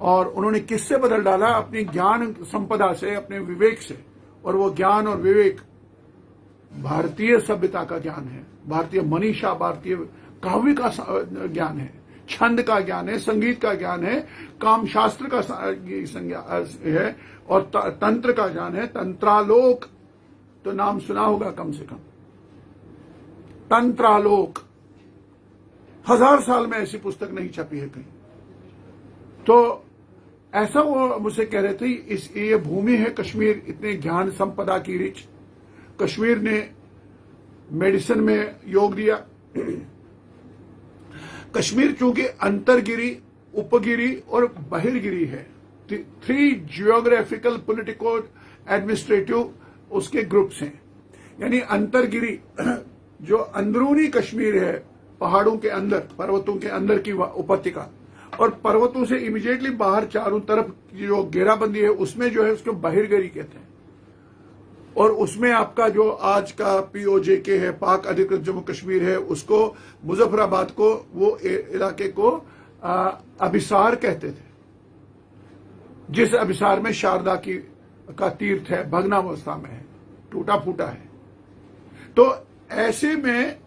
और उन्होंने किससे बदल डाला? अपनी ज्ञान संपदा से, अपने विवेक से। और वो ज्ञान और विवेक भारतीय सभ्यता का ज्ञान है, भारतीय मनीषा, भारतीय काव्य का ज्ञान है, छंद का ज्ञान है, संगीत का ज्ञान है, काम शास्त्र का है, और तंत्र का ज्ञान है। तंत्रालोक तो नाम सुना होगा कम से कम। तंत्रालोक 1000 साल में ऐसी पुस्तक नहीं छपी है कहीं। तो ऐसा वो मुझसे कह रहे थे, ये भूमि है कश्मीर, इतने ज्ञान संपदा की रिच। कश्मीर ने मेडिसिन में योग दिया। कश्मीर चूंकि अंतरगिरी, उपगिरी और बहिर्गिरी है, 3 जियोग्राफिकल, पॉलिटिकल, एडमिनिस्ट्रेटिव उसके ग्रुप्स हैं। यानी अंतरगिरी जो अंदरूनी कश्मीर है, पहाड़ों के अंदर, पर्वतों के अंदर की उपत्यका, और पर्वतों से इमीडिएटली बाहर चारों तरफ जो घेराबंदी है उसमें जो है उसको बहिर्गिरी कहते हैं। और उसमें आपका जो आज का POJK है, पाक अधिकृत जम्मू कश्मीर है, उसको मुजफ्फराबाद को, वो इलाके को अभिसार कहते थे, जिस अभिसार में शारदा का तीर्थ है, भग्नावस्था में है, टूटा फूटा है। तो ऐसे में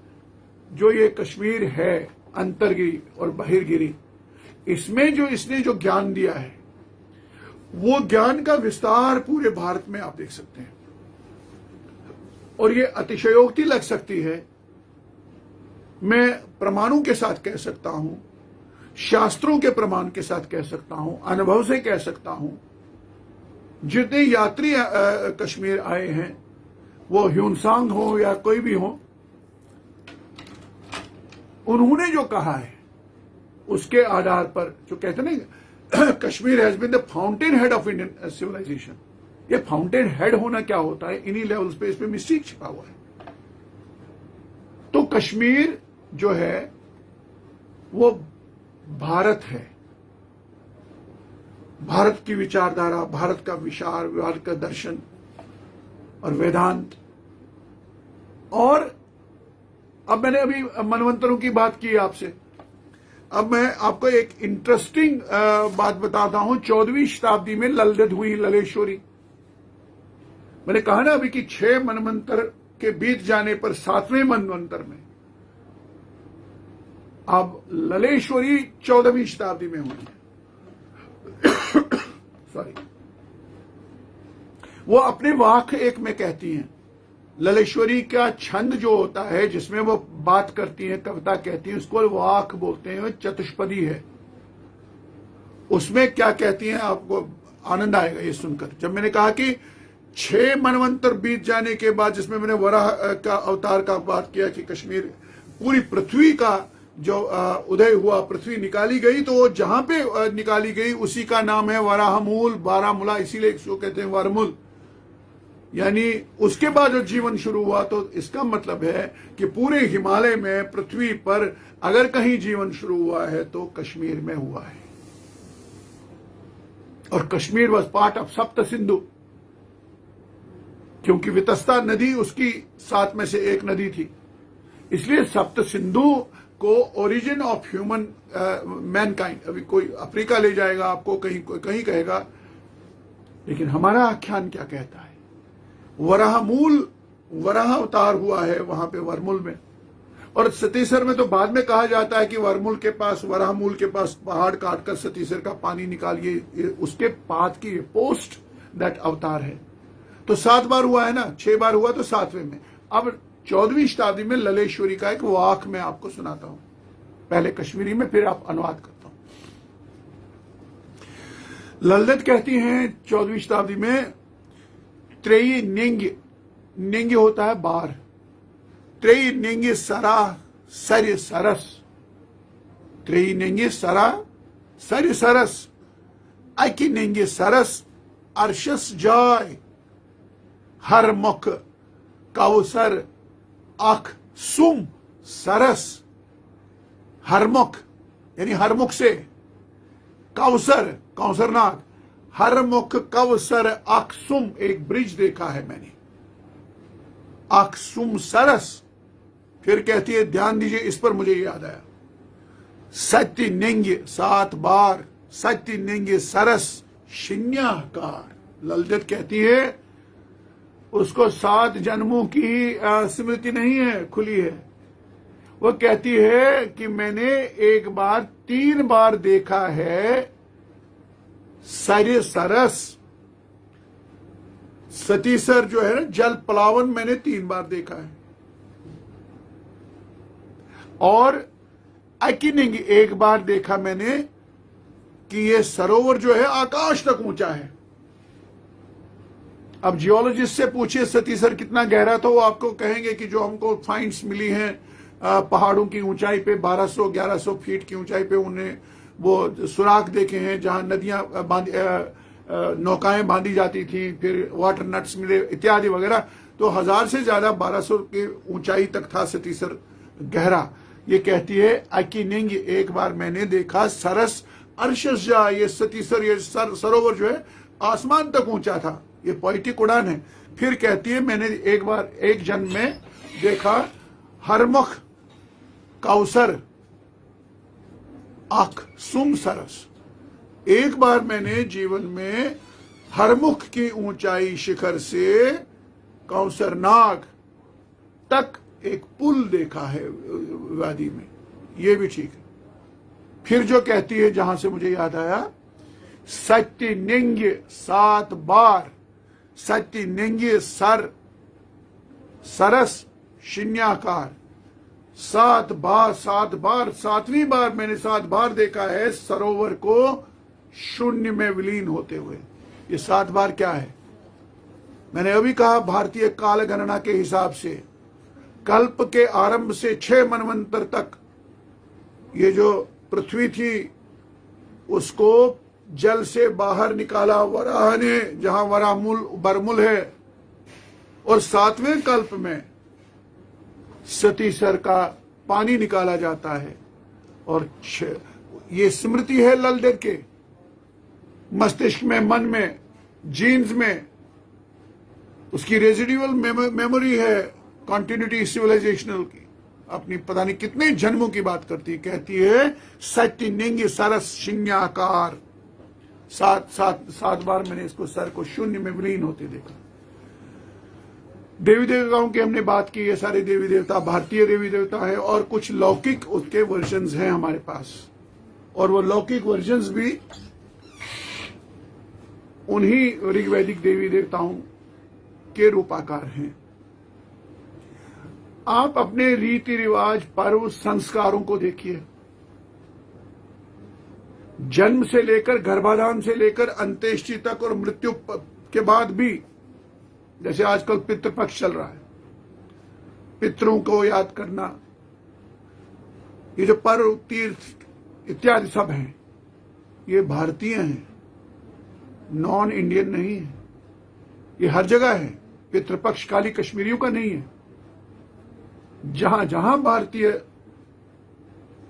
जो ये कश्मीर है, अंतरगिरी और बहिर्गिरी, इसमें जो इसने जो ज्ञान दिया है, वो ज्ञान का विस्तार पूरे भारत में आप देख सकते हैं। और ये अतिशयोक्ति लग सकती है, मैं प्रमाणों के साथ कह सकता हूं, शास्त्रों के प्रमाण के साथ कह सकता हूं, अनुभव से कह सकता हूं। जितने यात्री कश्मीर आए हैं, वो ह्यूनसांग हो या कोई भी हो, उन्होंने जो कहा है उसके आधार पर, जो कहते हैं ना, Kashmir has been the fountain head of Indian civilisation. ये फाउंटेन हेड होना क्या होता है, इन्हीं लेवल्स पे इसमें मिस्टीक छिपा हुआ है। तो कश्मीर जो है वो भारत है, भारत की विचारधारा, भारत का विचार, भारत का दर्शन और वेदांत। और अब मैंने अभी मनवंतरों की बात की आपसे, अब मैं आपको एक इंटरेस्टिंग बात बताता हूं। 14वीं शताब्दी में ललित हुई, ललेश्वरी। मैंने कहा ना अभी कि 6 मनवंतर के बीत जाने पर 7वें मनवंतर में अब ललेश्वरी 14वीं शताब्दी में हुई है। सॉरी, वो अपने वाक एक में कहती हैं। ललेश्वरी का छंद जो होता है, जिसमें वो बात करती हैं, कविता कहती हैं, उसको वाक बोलते हैं, चतुष्पदी है। उसमें क्या कहती हैं, आपको आनंद आएगा ये सुनकर। जब मैंने कहा कि 6 मनवंतर बीत जाने के बाद, जिसमें मैंने वराह का अवतार का बात किया कि कश्मीर, पूरी पृथ्वी का जो उदय हुआ, पृथ्वी निकाली गई, तो वो जहां पे निकाली गई उसी का नाम है वराहमूल, बारामूला, इसीलिए इसको कहते हैं वरमुल। यानी उसके बाद जो जीवन शुरू हुआ, तो इसका मतलब है कि पूरे हिमालय में, पृथ्वी पर अगर कहीं जीवन शुरू हुआ है तो कश्मीर में हुआ है। और कश्मीर वॉज पार्ट ऑफ सप्त सिंधु, क्योंकि वितस्ता नदी उसकी 7 में से एक नदी थी। इसलिए सप्त सिंधु को ओरिजिन ऑफ ह्यूमन मैनकाइंड, अभी कोई अफ्रीका ले जाएगा आपको, कहीं कहेगा, लेकिन हमारा आख्यान क्या कहता है? वराहमूल, वराह अवतार हुआ है वहां पे वरमुल में। और सतीसर में तो बाद में कहा जाता है कि वरमुल के पास, वराहमूल के पास पहाड़ काटकर सतीसर का पानी निकालिए, उसके बाद की पोस्ट दैट अवतार है। तो 7 बार हुआ है ना, 6 बार हुआ तो 7वें में। अब 14वीं शताब्दी में ललेश्वरी का एक वाक मैं आपको सुनाता हूं, पहले कश्मीरी में, फिर आप अनुवाद करता हूं। ललित कहती हैं 14वीं शताब्दी में, त्रेयी निंग, निंग होता है बार, त्रेयी निंग सरा सर्य सरस, त्रेयी निंग सरा सर्य सरस, अकी निंग सरस अर्शस जाय, हर मुख कौसर अख सुम सरस। हरमुख यानी हरमुख से, कौसर, कौसरनाग, हरमुख कौसर अक्सुम, एक ब्रिज देखा है मैंने, अक्सुम सरस। फिर कहती है, ध्यान दीजिए इस पर, मुझे याद आया, सत्य निंग 7 बार, सत्य नेंगे सरस शिन्याकार। ललदेद कहती है उसको 7 जन्मों की स्मृति नहीं है, खुली है। वो कहती है कि मैंने एक बार 3 बार देखा है सरे सरस। सतीसर जो है ना, जल प्लावन मैंने 3 बार देखा है। और अकिनिंग एक बार देखा मैंने कि ये सरोवर जो है आकाश तक ऊंचा है। अब जियोलॉजिस्ट से पूछिए सतीसर कितना गहरा था, वो आपको कहेंगे कि जो हमको फाइंड्स मिली हैं पहाड़ों की ऊंचाई पे 1200-1100 फीट की ऊंचाई पे उन्हें वो सुराख देखे हैं जहां नदियां नौकाएं बांधी जाती थी, फिर वाटर नट्स मिले इत्यादि वगैरह। तो 1000 से ज्यादा 1200 की ऊंचाई तक था सतीसर गहरा। ये कहती है अकिनिंग एक बार मैंने देखा सरस अर्शजा, ये सतीसर ये सरोवर जो है आसमान तक ऊंचा था। ये पोइटिक उड़ान है। फिर कहती है मैंने एक बार एक जन्म में देखा हरमुख कौसर अख सुम सरस। एक बार मैंने जीवन में हरमुख की ऊंचाई शिखर से कौसर नाग तक एक पुल देखा है वादी में। ये भी ठीक है। फिर जो कहती है, जहां से मुझे याद आया, सत्य निंग 7 बार, सत्य निंग सर सरस शिन्याकार। 7 बार 7वीं बार मैंने 7 बार देखा है सरोवर को शून्य में विलीन होते हुए। ये 7 बार क्या है? मैंने अभी कहा भारतीय काल गणना के हिसाब से कल्प के आरंभ से 6 मनवंतर तक ये जो पृथ्वी थी उसको जल से बाहर निकाला वराह ने, जहां वरामूल बरमूल है। और 7वें कल्प में सतीसर का पानी निकाला जाता है। और ये स्मृति है ललदेद के मस्तिष्क में, मन में, जीन्स में उसकी रेजिडुअल मेमोरी है कॉन्टिन्यूटी सिविलाइजेशनल की। अपनी पता नहीं कितने जन्मों की बात करती है। कहती है सत्य निंग सरस शिन्याकार। 7 बार मैंने इसको सर को शून्य में विलीन होते देखा। देवी देवताओं की हमने बात की। ये सारे देवी देवता भारतीय देवी देवता है और कुछ लौकिक उसके वर्जन्स हैं हमारे पास। और वो लौकिक वर्जन्स भी उन्हीं ऋग्वैदिक देवी देवताओं के रूपाकार हैं। आप अपने रीति रिवाज, पर्व, संस्कारों को देखिए। जन्म से लेकर, गर्भाधान से लेकर अंत्येष्टि तक और मृत्यु के बाद भी, जैसे आजकल पितृपक्ष चल रहा है, पितरों को याद करना, ये जो पर्व, तीर्थ इत्यादि सब हैं, ये भारतीय हैं, नॉन इंडियन नहीं है। ये हर जगह है। पितृपक्ष खाली कश्मीरियों का नहीं है। जहां जहां भारतीय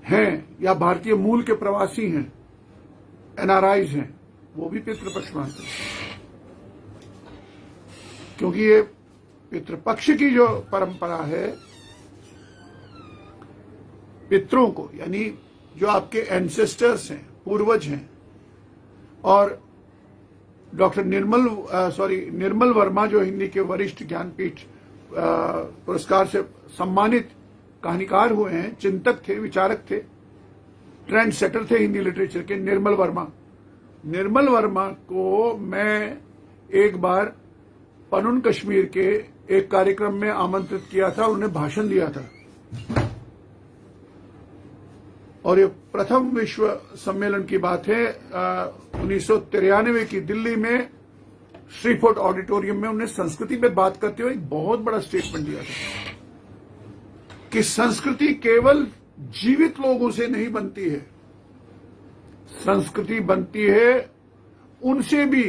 हैं या भारतीय मूल के प्रवासी हैं, एनआरआईज हैं, वो भी पितृपक्ष मानते हैं। क्योंकि ये पितृपक्ष की जो परंपरा है, पितरों को यानी जो आपके एंसेस्टर्स हैं, पूर्वज हैं। और डॉक्टर निर्मल वर्मा जो हिंदी के वरिष्ठ ज्ञानपीठ पुरस्कार से सम्मानित कहानीकार हुए हैं, चिंतक थे, विचारक थे, ट्रेंड सेटर थे हिंदी लिटरेचर के, निर्मल वर्मा को मैं एक बार पनुन कश्मीर के एक कार्यक्रम में आमंत्रित किया था। उन्होंने भाषण दिया था और ये प्रथम विश्व सम्मेलन की बात है 1993 की, दिल्ली में श्रीफोर्ट ऑडिटोरियम में। उन्होंने संस्कृति पे बात करते हुए एक बहुत बड़ा स्टेटमेंट दिया था कि संस्कृति केवल जीवित लोगों से नहीं बनती है, संस्कृति बनती है उनसे भी,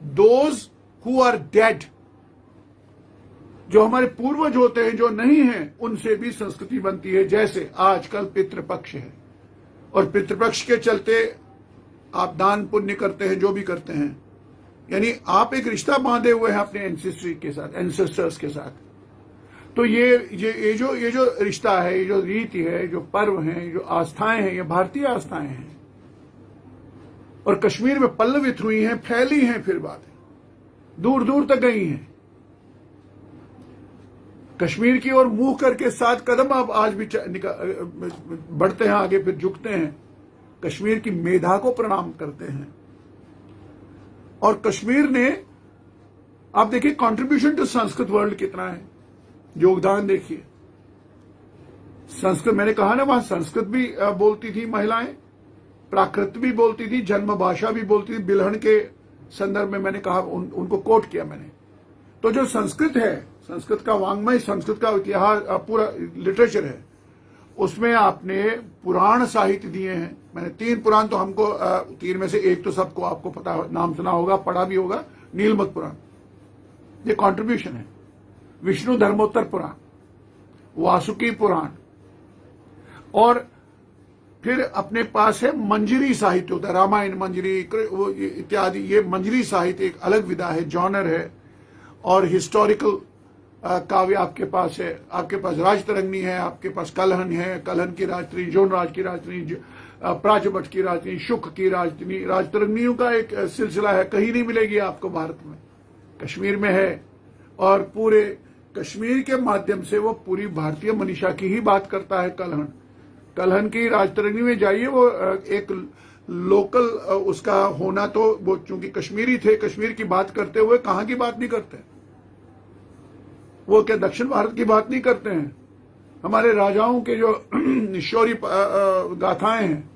दोज हु आर डेड, जो हमारे पूर्वज होते हैं, जो नहीं हैं, उनसे भी संस्कृति बनती है। जैसे आजकल पितृपक्ष है और पितृपक्ष के चलते आप दान पुण्य करते हैं, जो भी करते हैं, यानी आप एक रिश्ता बांधे हुए हैं अपने एंसेस्ट्री के साथ, एंसेस्टर्स के साथ। तो ये जो रिश्ता है, ये जो रीति है, जो पर्व हैं, जो आस्थाएं हैं, ये भारतीय आस्थाएं हैं। और कश्मीर में पल्लवित हुई हैं, फैली हैं, फिर बातें दूर दूर तक गई हैं। कश्मीर की ओर मुंह करके 7 कदम आप आज भी बढ़ते हैं आगे, फिर झुकते हैं, कश्मीर की मेधा को प्रणाम करते हैं। और कश्मीर ने, आप देखिए कंट्रीब्यूशन टू संस्कृत वर्ल्ड कितना है, योगदान देखिए। संस्कृत, मैंने कहा ना, वहां संस्कृत भी बोलती थी महिलाएं, प्राकृत भी बोलती थी, जन्म भाषा भी बोलती थी। बिल्हण के संदर्भ में मैंने कहा, उनको कोट किया मैंने। तो जो संस्कृत है, संस्कृत का वांग्मय, संस्कृत का इतिहास, पूरा लिटरेचर है, उसमें आपने पुराण साहित्य दिए हैं। मैंने 3 पुराण, तो हमको 3 में से एक तो सबको आपको पता, नाम सुना होगा, पढ़ा भी होगा, नीलमत पुराण, ये कंट्रीब्यूशन है। विष्णु धर्मोत्तर पुराण, वासुकी पुराण, और फिर अपने पास है मंजरी साहित्य होता है, रामायण, मंजरी इत्यादि। ये मंजरी साहित्य एक अलग विधा है, जॉनर है। और हिस्टोरिकल काव्य आपके पास है, आपके पास राजतरंगिणी है, आपके पास कलहन है, कलहन की राजतरंगिणी, जोनराज की राजतरंगिणी, प्राचभट्ट की राजतरंगिणी, शुक की राजतरंगिणी। राजतरंगिणियों का एक सिलसिला है, कहीं नहीं मिलेगी आपको भारत में, कश्मीर में है। और पूरे कश्मीर के माध्यम से वो पूरी भारतीय मनीषा की ही बात करता है। कलहन की राजतरंगिणी में जाइए, वो एक लोकल उसका होना, तो वो चूंकि कश्मीरी थे, कश्मीर की बात करते हुए कहां की बात नहीं करते, वो क्या दक्षिण भारत की बात नहीं करते हैं। हमारे राजाओं के जो शौर्य गाथाएं हैं,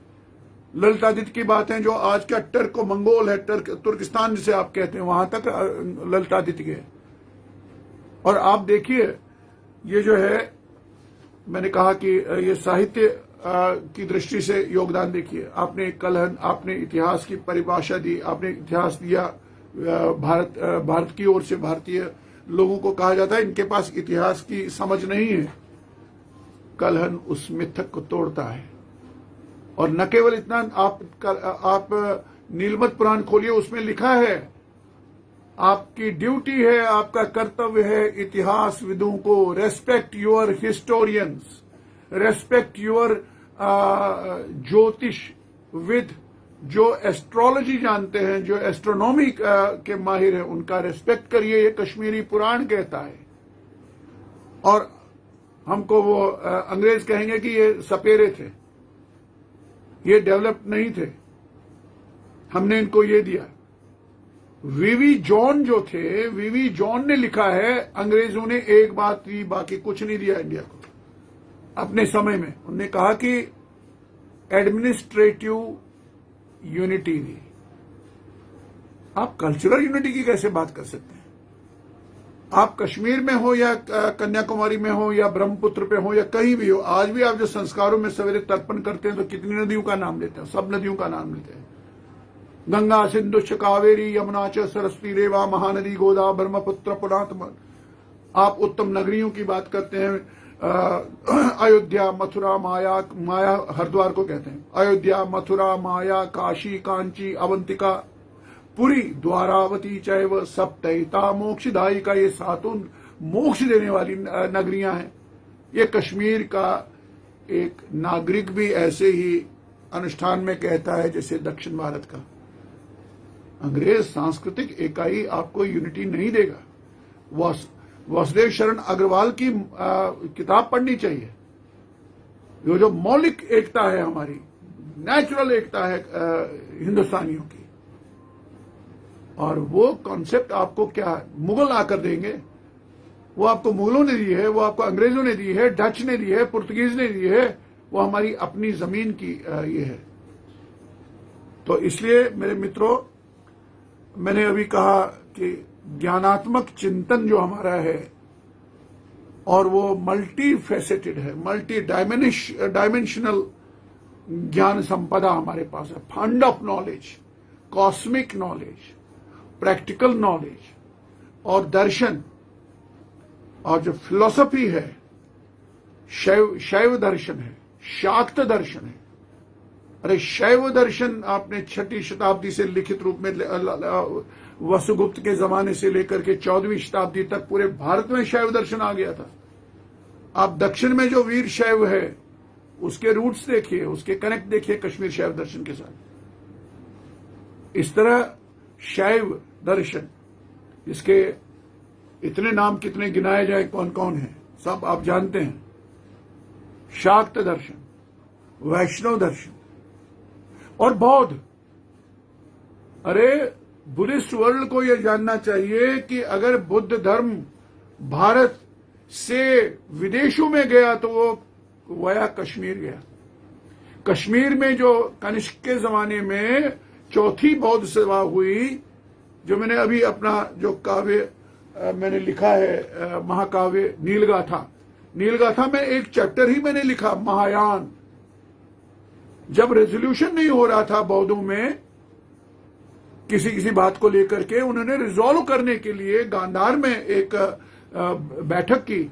ललितादित्य की बातें, जो आज का टर्को मंगोल है, तुर्किस्तान जिसे आप कहते हैं, वहां तक ललितादित्य के। और आप देखिए, ये जो है, मैंने कहा कि ये साहित्य की दृष्टि से योगदान देखिए। आपने कलहन, आपने इतिहास की परिभाषा दी, आपने इतिहास दिया। भारत की ओर से भारतीय लोगों को कहा जाता है इनके पास इतिहास की समझ नहीं है। कलहन उस मिथक को तोड़ता है। और न केवल इतना, आप नीलमत पुराण खोलिए, उसमें लिखा है, आपकी ड्यूटी है, आपका कर्तव्य है इतिहासविदों को, respect your historians, respect your ज्योतिष विद, जो एस्ट्रोलॉजी जानते हैं, जो एस्ट्रोनॉमी के माहिर हैं, उनका रेस्पेक्ट करिए, ये कश्मीरी पुराण कहता है। और हमको वो अंग्रेज कहेंगे कि ये सपेरे थे, ये डेवलप नहीं थे, हमने इनको ये दिया। वीवी जॉन जो थे, वीवी जॉन ने लिखा है, अंग्रेजों ने एक बात दी, बाकी कुछ नहीं दिया इंडिया को अपने समय में। उन्होंने कहा कि एडमिनिस्ट्रेटिव यूनिटी दी। आप कल्चरल यूनिटी की कैसे बात कर सकते हैं? आप कश्मीर में हो या कन्याकुमारी में हो या ब्रह्मपुत्र पे हो या कहीं भी हो, आज भी आप जो संस्कारों में सवेरे तर्पण करते हैं तो कितनी नदियों का नाम लेते हैं? सब नदियों का नाम लेते हैं। गंगा, सिंधु, कावेरी, यमुना च सरस्वती रेवा, महानदी, गोदा, ब्रह्मपुत्र, पुरातन। आप उत्तम नगरियों की बात करते हैं, अयोध्या, मथुरा, माया हरिद्वार को कहते हैं, अयोध्या, मथुरा, माया, काशी, कांची, अवंतिका, पुरी, द्वारावती चैव सप्तैता मोक्षदायिका। ये 7 मोक्ष देने वाली नगरियां हैं। ये कश्मीर का एक नागरिक भी ऐसे ही अनुष्ठान में कहता है जैसे दक्षिण भारत का। अंग्रेज सांस्कृतिक इकाई आपको यूनिटी नहीं देगा। वासुदेव शरण अग्रवाल की किताब पढ़नी चाहिए। ये जो मौलिक एकता है हमारी, नेचुरल एकता है हिंदुस्तानियों की, और वो कॉन्सेप्ट आपको क्या मुगल आकर देंगे? वो आपको मुगलों ने दी है, वो आपको अंग्रेजों ने दी है, डच ने दी है, पुर्तगीज ने दी है। वो हमारी अपनी जमीन की ये है। तो इसलिए मेरे मित्रों, मैंने अभी कहा कि ज्ञानात्मक चिंतन जो हमारा है, और वो मल्टी फेसेटेड है, मल्टी डायमेंशनल ज्ञान संपदा हमारे पास है। Fund of knowledge, cosmic knowledge, practical knowledge और दर्शन, और जो फिलॉसफी है, शैव दर्शन है, शाक्त दर्शन है। अरे शैव दर्शन आपने 6वीं शताब्दी से लिखित रूप में, वसुगुप्त के जमाने से लेकर के 14वीं शताब्दी तक पूरे भारत में शैव दर्शन आ गया था। आप दक्षिण में जो वीर शैव है, उसके रूट्स देखिए, उसके कनेक्ट देखिए कश्मीर शैव दर्शन के साथ। इस तरह शैव दर्शन, इसके इतने नाम कितने गिनाए जाए, कौन कौन है, सब आप जानते हैं। शाक्त दर्शन, वैष्णव दर्शन और बौद्ध। अरे बुद्धिस्ट वर्ल्ड को यह जानना चाहिए कि अगर बुद्ध धर्म भारत से विदेशों में गया तो वो वया कश्मीर गया। कश्मीर में जो कनिष्क के जमाने में चौथी बौद्ध सभा हुई, जो मैंने अभी अपना जो काव्य मैंने लिखा है, महाकाव्य नीलगाथा में एक चैप्टर ही मैंने लिखा, महायान। जब रेजोल्यूशन नहीं हो रहा था बौद्धों में किसी बात को लेकर के, उन्होंने रिजॉल्व करने के लिए गांधार में एक बैठक की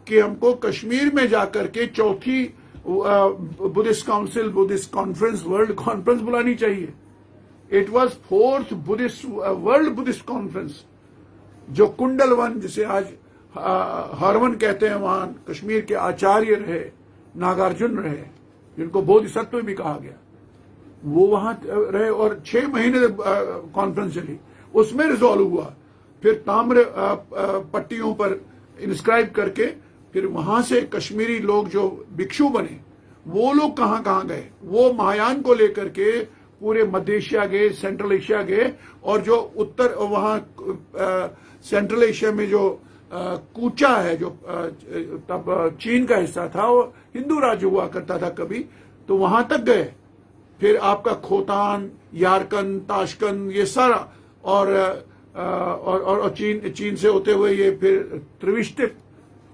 कि हमको कश्मीर में जाकर के चौथी Buddhist council, Buddhist conference, world conference बुलानी चाहिए। It was 4th Buddhist world Buddhist conference, जो कुंडलवन, जिसे आज हरवन कहते हैं, वहां कश्मीर के आचार्य रहे, नागार्जुन रहे, जिनको बोधिसत्व भी कहा गया, वो वहां रहे और 6 महीने कॉन्फ्रेंस चली। उसमें रिजॉल्व हुआ। फिर ताम्र पट्टियों पर इंस्क्राइब करके फिर वहां से कश्मीरी लोग जो भिक्षु बने, वो लोग कहां कहां गए, वो महायान को लेकर के पूरे मध्य एशिया गए, सेंट्रल एशिया गए, और जो उत्तर वहां सेंट्रल एशिया में जो कूचा है, जो तब चीन का हिस्सा था, वो हिंदू राज्य हुआ करता था कभी, तो वहां तक गए। फिर आपका खोतान, यारकन, ताशकन, ये सारा, और चीन से होते हुए ये फिर त्रिविष्टित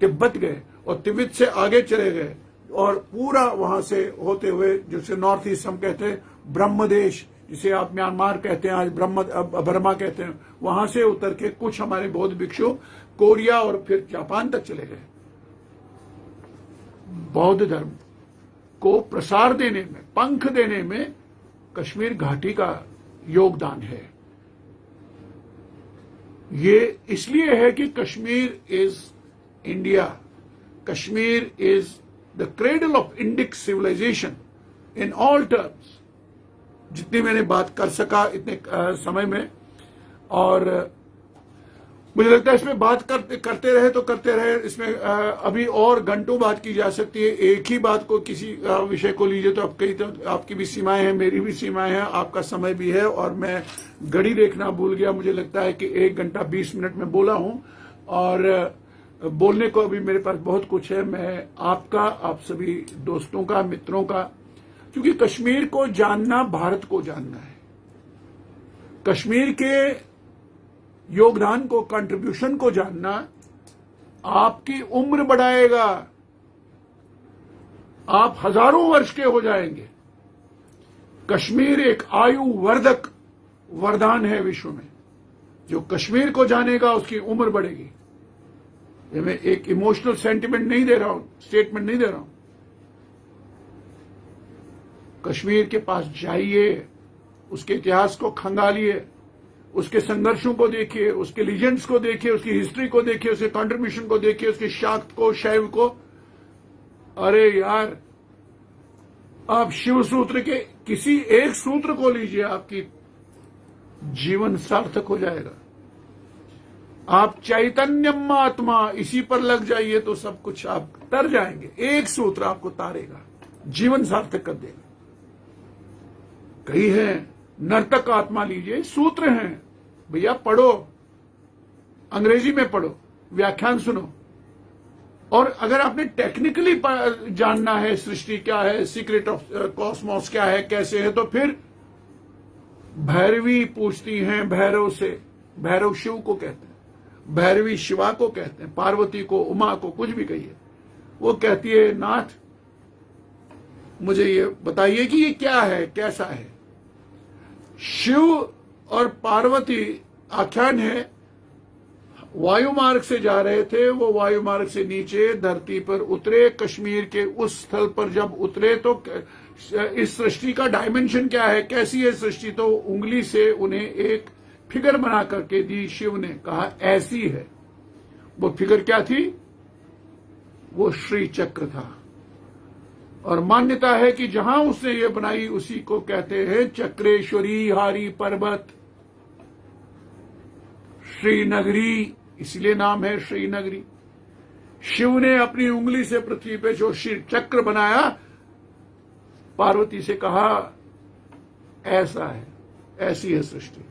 तिब्बत गए, और तिब्बत से आगे चले गए, और पूरा वहां से होते हुए, जिसे नॉर्थ ईस्ट हम कहते हैं, ब्रह्मदेश, जिसे आप म्यांमार कहते हैं, आज बर्मा कहते हैं, वहां से उतर के कुछ हमारे बौद्ध भिक्षु कोरिया और फिर जापान तक चले गए। बौद्ध धर्म को प्रसार देने में, पंख देने में कश्मीर घाटी का योगदान है। ये इसलिए है कि Kashmir is India, Kashmir is the cradle of Indic civilisation in all terms. जितनी मैंने बात कर सका इतने समय में, और मुझे लगता है इसमें बात करते रहे तो करते रहे, इसमें अभी और घंटों बात की जा सकती है। एक ही बात को, किसी विषय को लीजिए तो आपकी भी सीमाएं हैं, मेरी भी सीमाएं हैं, आपका समय भी है, और मैं घड़ी देखना भूल गया। मुझे लगता है कि 1 घंटा 20 मिनट में बोला हूं, और बोलने को अभी मेरे पास बहुत कुछ है। मैं आपका, आप सभी दोस्तों का, मित्रों का, क्योंकि कश्मीर को जानना भारत को जानना है। कश्मीर के योगदान को, कंट्रीब्यूशन को जानना आपकी उम्र बढ़ाएगा, आप हजारों वर्ष के हो जाएंगे। कश्मीर एक आयु वर्धक वरदान है विश्व में। जो कश्मीर को जानेगा उसकी उम्र बढ़ेगी। ये मैं एक इमोशनल सेंटिमेंट नहीं दे रहा हूं, स्टेटमेंट नहीं दे रहा हूं। कश्मीर के पास जाइए, उसके इतिहास को खंगालिए, उसके संघर्षों को देखिए, उसके लीजेंड्स को देखिए, उसकी हिस्ट्री को देखिए, उसके कंट्रीब्यूशन को देखिए, उसके शाक्त को, शैव को। अरे यार, आप शिव सूत्र के किसी एक सूत्र को लीजिए, आपकी जीवन सार्थक हो जाएगा। आप चैतन्यम आत्मा, इसी पर लग जाइए तो सब कुछ आप तर जाएंगे। एक सूत्र आपको तारेगा, जीवन सार्थक कर देगा। कई है, नर्तक आत्मा लीजिए, सूत्र हैं भैया, पढ़ो, अंग्रेजी में पढ़ो, व्याख्यान सुनो। और अगर आपने टेक्निकली जानना है सृष्टि क्या है, सीक्रेट ऑफ कॉस्मोस क्या है, कैसे है, तो फिर भैरवी पूछती हैं भैरव से। भैरव शिव को कहते हैं, भैरवी शिवा को कहते हैं, पार्वती को, उमा को, कुछ भी कहिए। वो कहती है, नाथ मुझे ये बताइए कि ये क्या है, कैसा है। शिव और पार्वती आख्यान है, वायु मार्ग से जा रहे थे, वो वायु मार्ग से नीचे धरती पर उतरे। कश्मीर के उस स्थल पर जब उतरे तो इस सृष्टि का डायमेंशन क्या है, कैसी है सृष्टि, तो उंगली से उन्हें एक फिगर बना करके दी। शिव ने कहा ऐसी है। वो फिगर क्या थी? वो श्री चक्र था। और मान्यता है कि जहां उसने ये बनाई उसी को कहते हैं चक्रेश्वरी हारी पर्वत, श्रीनगरी, इसलिए नाम है श्रीनगरी। शिव ने अपनी उंगली से पृथ्वी पे जो श्री चक्र बनाया, पार्वती से कहा ऐसा है, ऐसी है सृष्टि।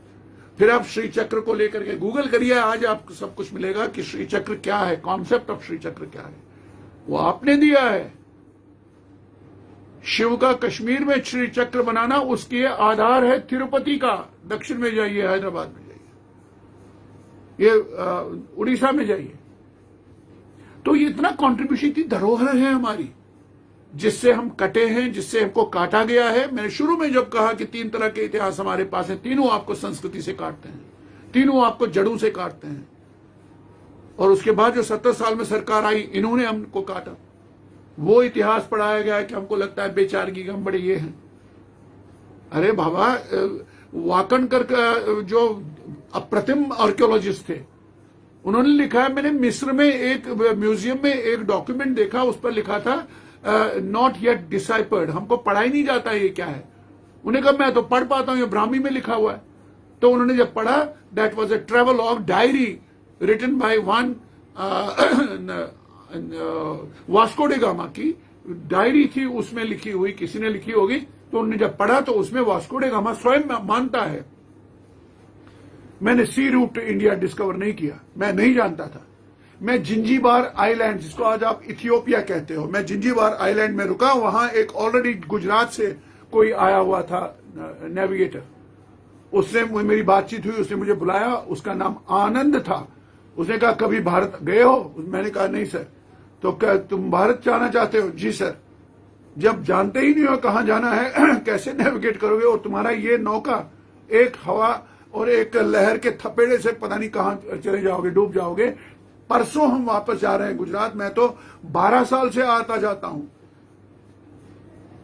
फिर आप श्री चक्र को लेकर के गूगल करिए, आज आपको सब कुछ मिलेगा कि श्री चक्र क्या है, कॉन्सेप्ट ऑफ श्री चक्र क्या है, वो आपने दिया है। शिव का कश्मीर में श्री चक्र बनाना, उसके आधार है तिरुपति का। दक्षिण में जाइए, हैदराबाद में जाइए, ये उड़ीसा में जाइए, तो ये इतना कॉन्ट्रीब्यूशन की धरोहर है हमारी, जिससे हम कटे हैं, जिससे हमको काटा गया है। मैंने शुरू में जब कहा कि 3 तरह के इतिहास हमारे पास हैं, तीनों आपको संस्कृति से काटते हैं, तीनों आपको जड़ों से काटते हैं। और उसके बाद जो 70 साल में सरकार आई, इन्होंने हमको काटा। वो इतिहास पढ़ाया गया है कि हमको लगता है बेचारगी हम बड़े ये हैं। अरे बाबा, वाकणकर का जो अप्रतिम आर्कियोलॉजिस्ट थे, उन्होंने लिखा है, मैंने मिस्र में एक म्यूजियम में एक डॉक्यूमेंट देखा, उस पर लिखा था नॉट येट डिसाइपर्ड, हमको पढ़ा ही नहीं जाता ये क्या है। उन्हें कहा मैं तो पढ़ पाता हूं, ये ब्राह्मी में लिखा हुआ है। तो उन्होंने जब पढ़ा, that was a travelogue diary written by one Vasco da Gama की डायरी थी, उसमें लिखी हुई, किसी ने लिखी होगी। तो उन्होंने जब पढ़ा तो उसमें वास्को डे गामा स्वयं मानता है, मैंने सी रूट इंडिया डिस्कवर नहीं किया, मैं नहीं जानता था। मैं जिंजीबार आइलैंड, जिसको आज आप इथियोपिया कहते हो, मैं जिंजीबार आइलैंड में रुका। वहां एक ऑलरेडी गुजरात से कोई आया हुआ था नेविगेटर, उससे मेरी बातचीत हुई, उसने मुझे बुलाया, उसका नाम आनंद था। उसने कहा कभी भारत गए हो? मैंने कहा नहीं सर। तो क्या तुम भारत जाना चाहते हो? जी सर। जब जानते ही नहीं हो कहां जाना है कैसे नेविगेट करोगे? और तुम्हारा ये नौका एक हवा और एक लहर के थपेड़े से पता नहीं कहां चले जाओगे, डूब जाओगे। परसों हम वापस जा रहे हैं गुजरात। मैं तो 12 साल से आता जाता हूं,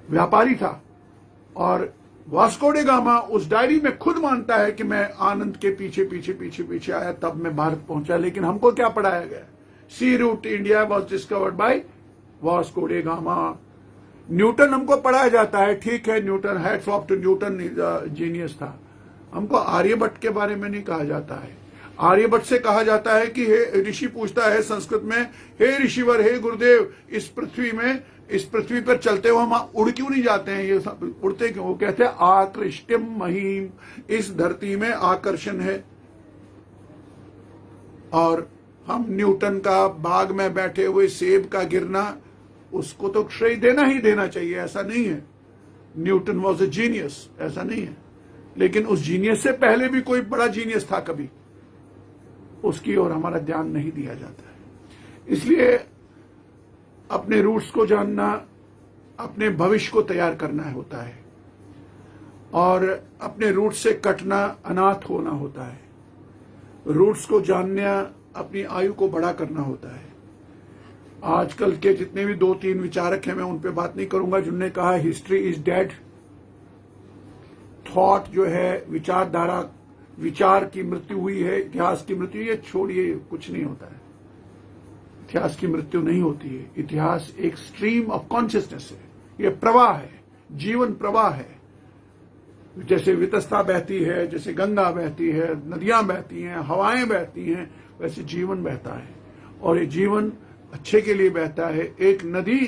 व्यापारी था। और वास्को डे गामा उस डायरी में खुद मानता है कि मैं आनंद के पीछे पीछे पीछे पीछे आया, तब मैं भारत पहुंचा। लेकिन हमको क्या पढ़ाया गया? Sea route India was discovered by Vasco da Gama. Newton हमको पढ़ाया जाता है, ठीक है, Newton, hats off to Newton, genius था। हमको आर्यभट्ट के बारे में नहीं कहा जाता है। आर्यभट्ट से कहा जाता है कि हे ऋषि पूछता है संस्कृत में, हे ऋषिवर, हे गुरुदेव, इस पृथ्वी पर चलते हुए हम उड़ क्यों नहीं जाते हैं? ये उड़ते क्यों? वो कहते हैं आकृष्टिम महीम, इस धरती में आकर्षण है। और हम न्यूटन का बाग में बैठे हुए सेब का गिरना, उसको तो श्रेय देना ही देना चाहिए, ऐसा नहीं है। न्यूटन वॉज अ जीनियस, ऐसा नहीं है। लेकिन उस जीनियस से पहले भी कोई बड़ा जीनियस था कभी, उसकी ओर हमारा ध्यान नहीं दिया जाता है। इसलिए अपने रूट्स को जानना, अपने भविष्य को तैयार करना होता है। और अपने रूट्स से कटना अनाथ होना होता है। रूट्स को जानना अपनी आयु को बड़ा करना होता है। आजकल के जितने भी 2-3 विचारक हैं, मैं उन पे बात नहीं करूंगा, जिन्होंने कहा हिस्ट्री इज डेड। थॉट जो है, विचारधारा, विचार की मृत्यु हुई है, इतिहास की मृत्यु, ये छोड़िए, कुछ नहीं होता है। इतिहास की मृत्यु नहीं होती है। इतिहास एक स्ट्रीम ऑफ कॉन्शियसनेस है, ये प्रवाह है, जीवन प्रवाह है। जैसे वितस्ता बहती है, जैसे गंगा बहती है, नदियां बहती हैं, हवाएं बहती हैं, वैसे जीवन बहता है। और ये जीवन अच्छे के लिए बहता है। एक नदी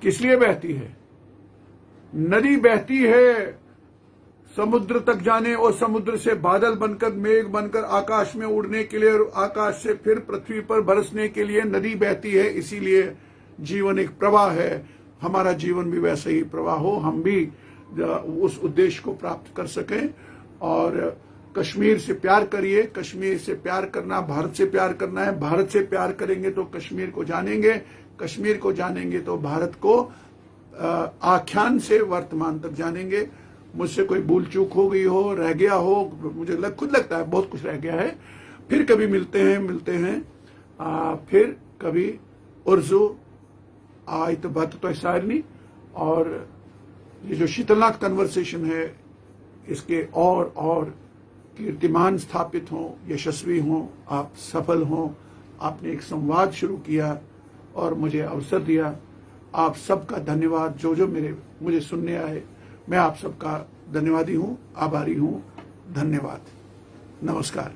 किस लिए बहती है? नदी बहती है समुद्र तक जाने और समुद्र से बादल बनकर, मेघ बनकर आकाश में उड़ने के लिए, और आकाश से फिर पृथ्वी पर बरसने के लिए नदी बहती है। इसीलिए जीवन एक प्रवाह है। हमारा जीवन भी वैसे ही प्रवाह हो, हम भी उस उद्देश्य को प्राप्त कर सकें। और कश्मीर से प्यार करिए। कश्मीर से प्यार करना, भारत से प्यार करना है। भारत से प्यार करेंगे तो कश्मीर को जानेंगे, कश्मीर को जानेंगे तो भारत को आख्यान से वर्तमान तक जानेंगे। मुझसे कोई भूल चूक हो गई हो, रह गया हो, मुझे खुद लगता है बहुत कुछ रह गया है। फिर कभी मिलते हैं फिर कभी उर्जू आयत बात तो सारनी। और ये जो शीतलनाथ कन्वर्सेशन है, इसके और कीर्तिमान स्थापित हों, यशस्वी हों, आप सफल हों। आपने एक संवाद शुरू किया और मुझे अवसर दिया। आप सबका धन्यवाद। जो जो मुझे सुनने आए, मैं आप सबका धन्यवादी हूं, आभारी हूं। धन्यवाद, नमस्कार।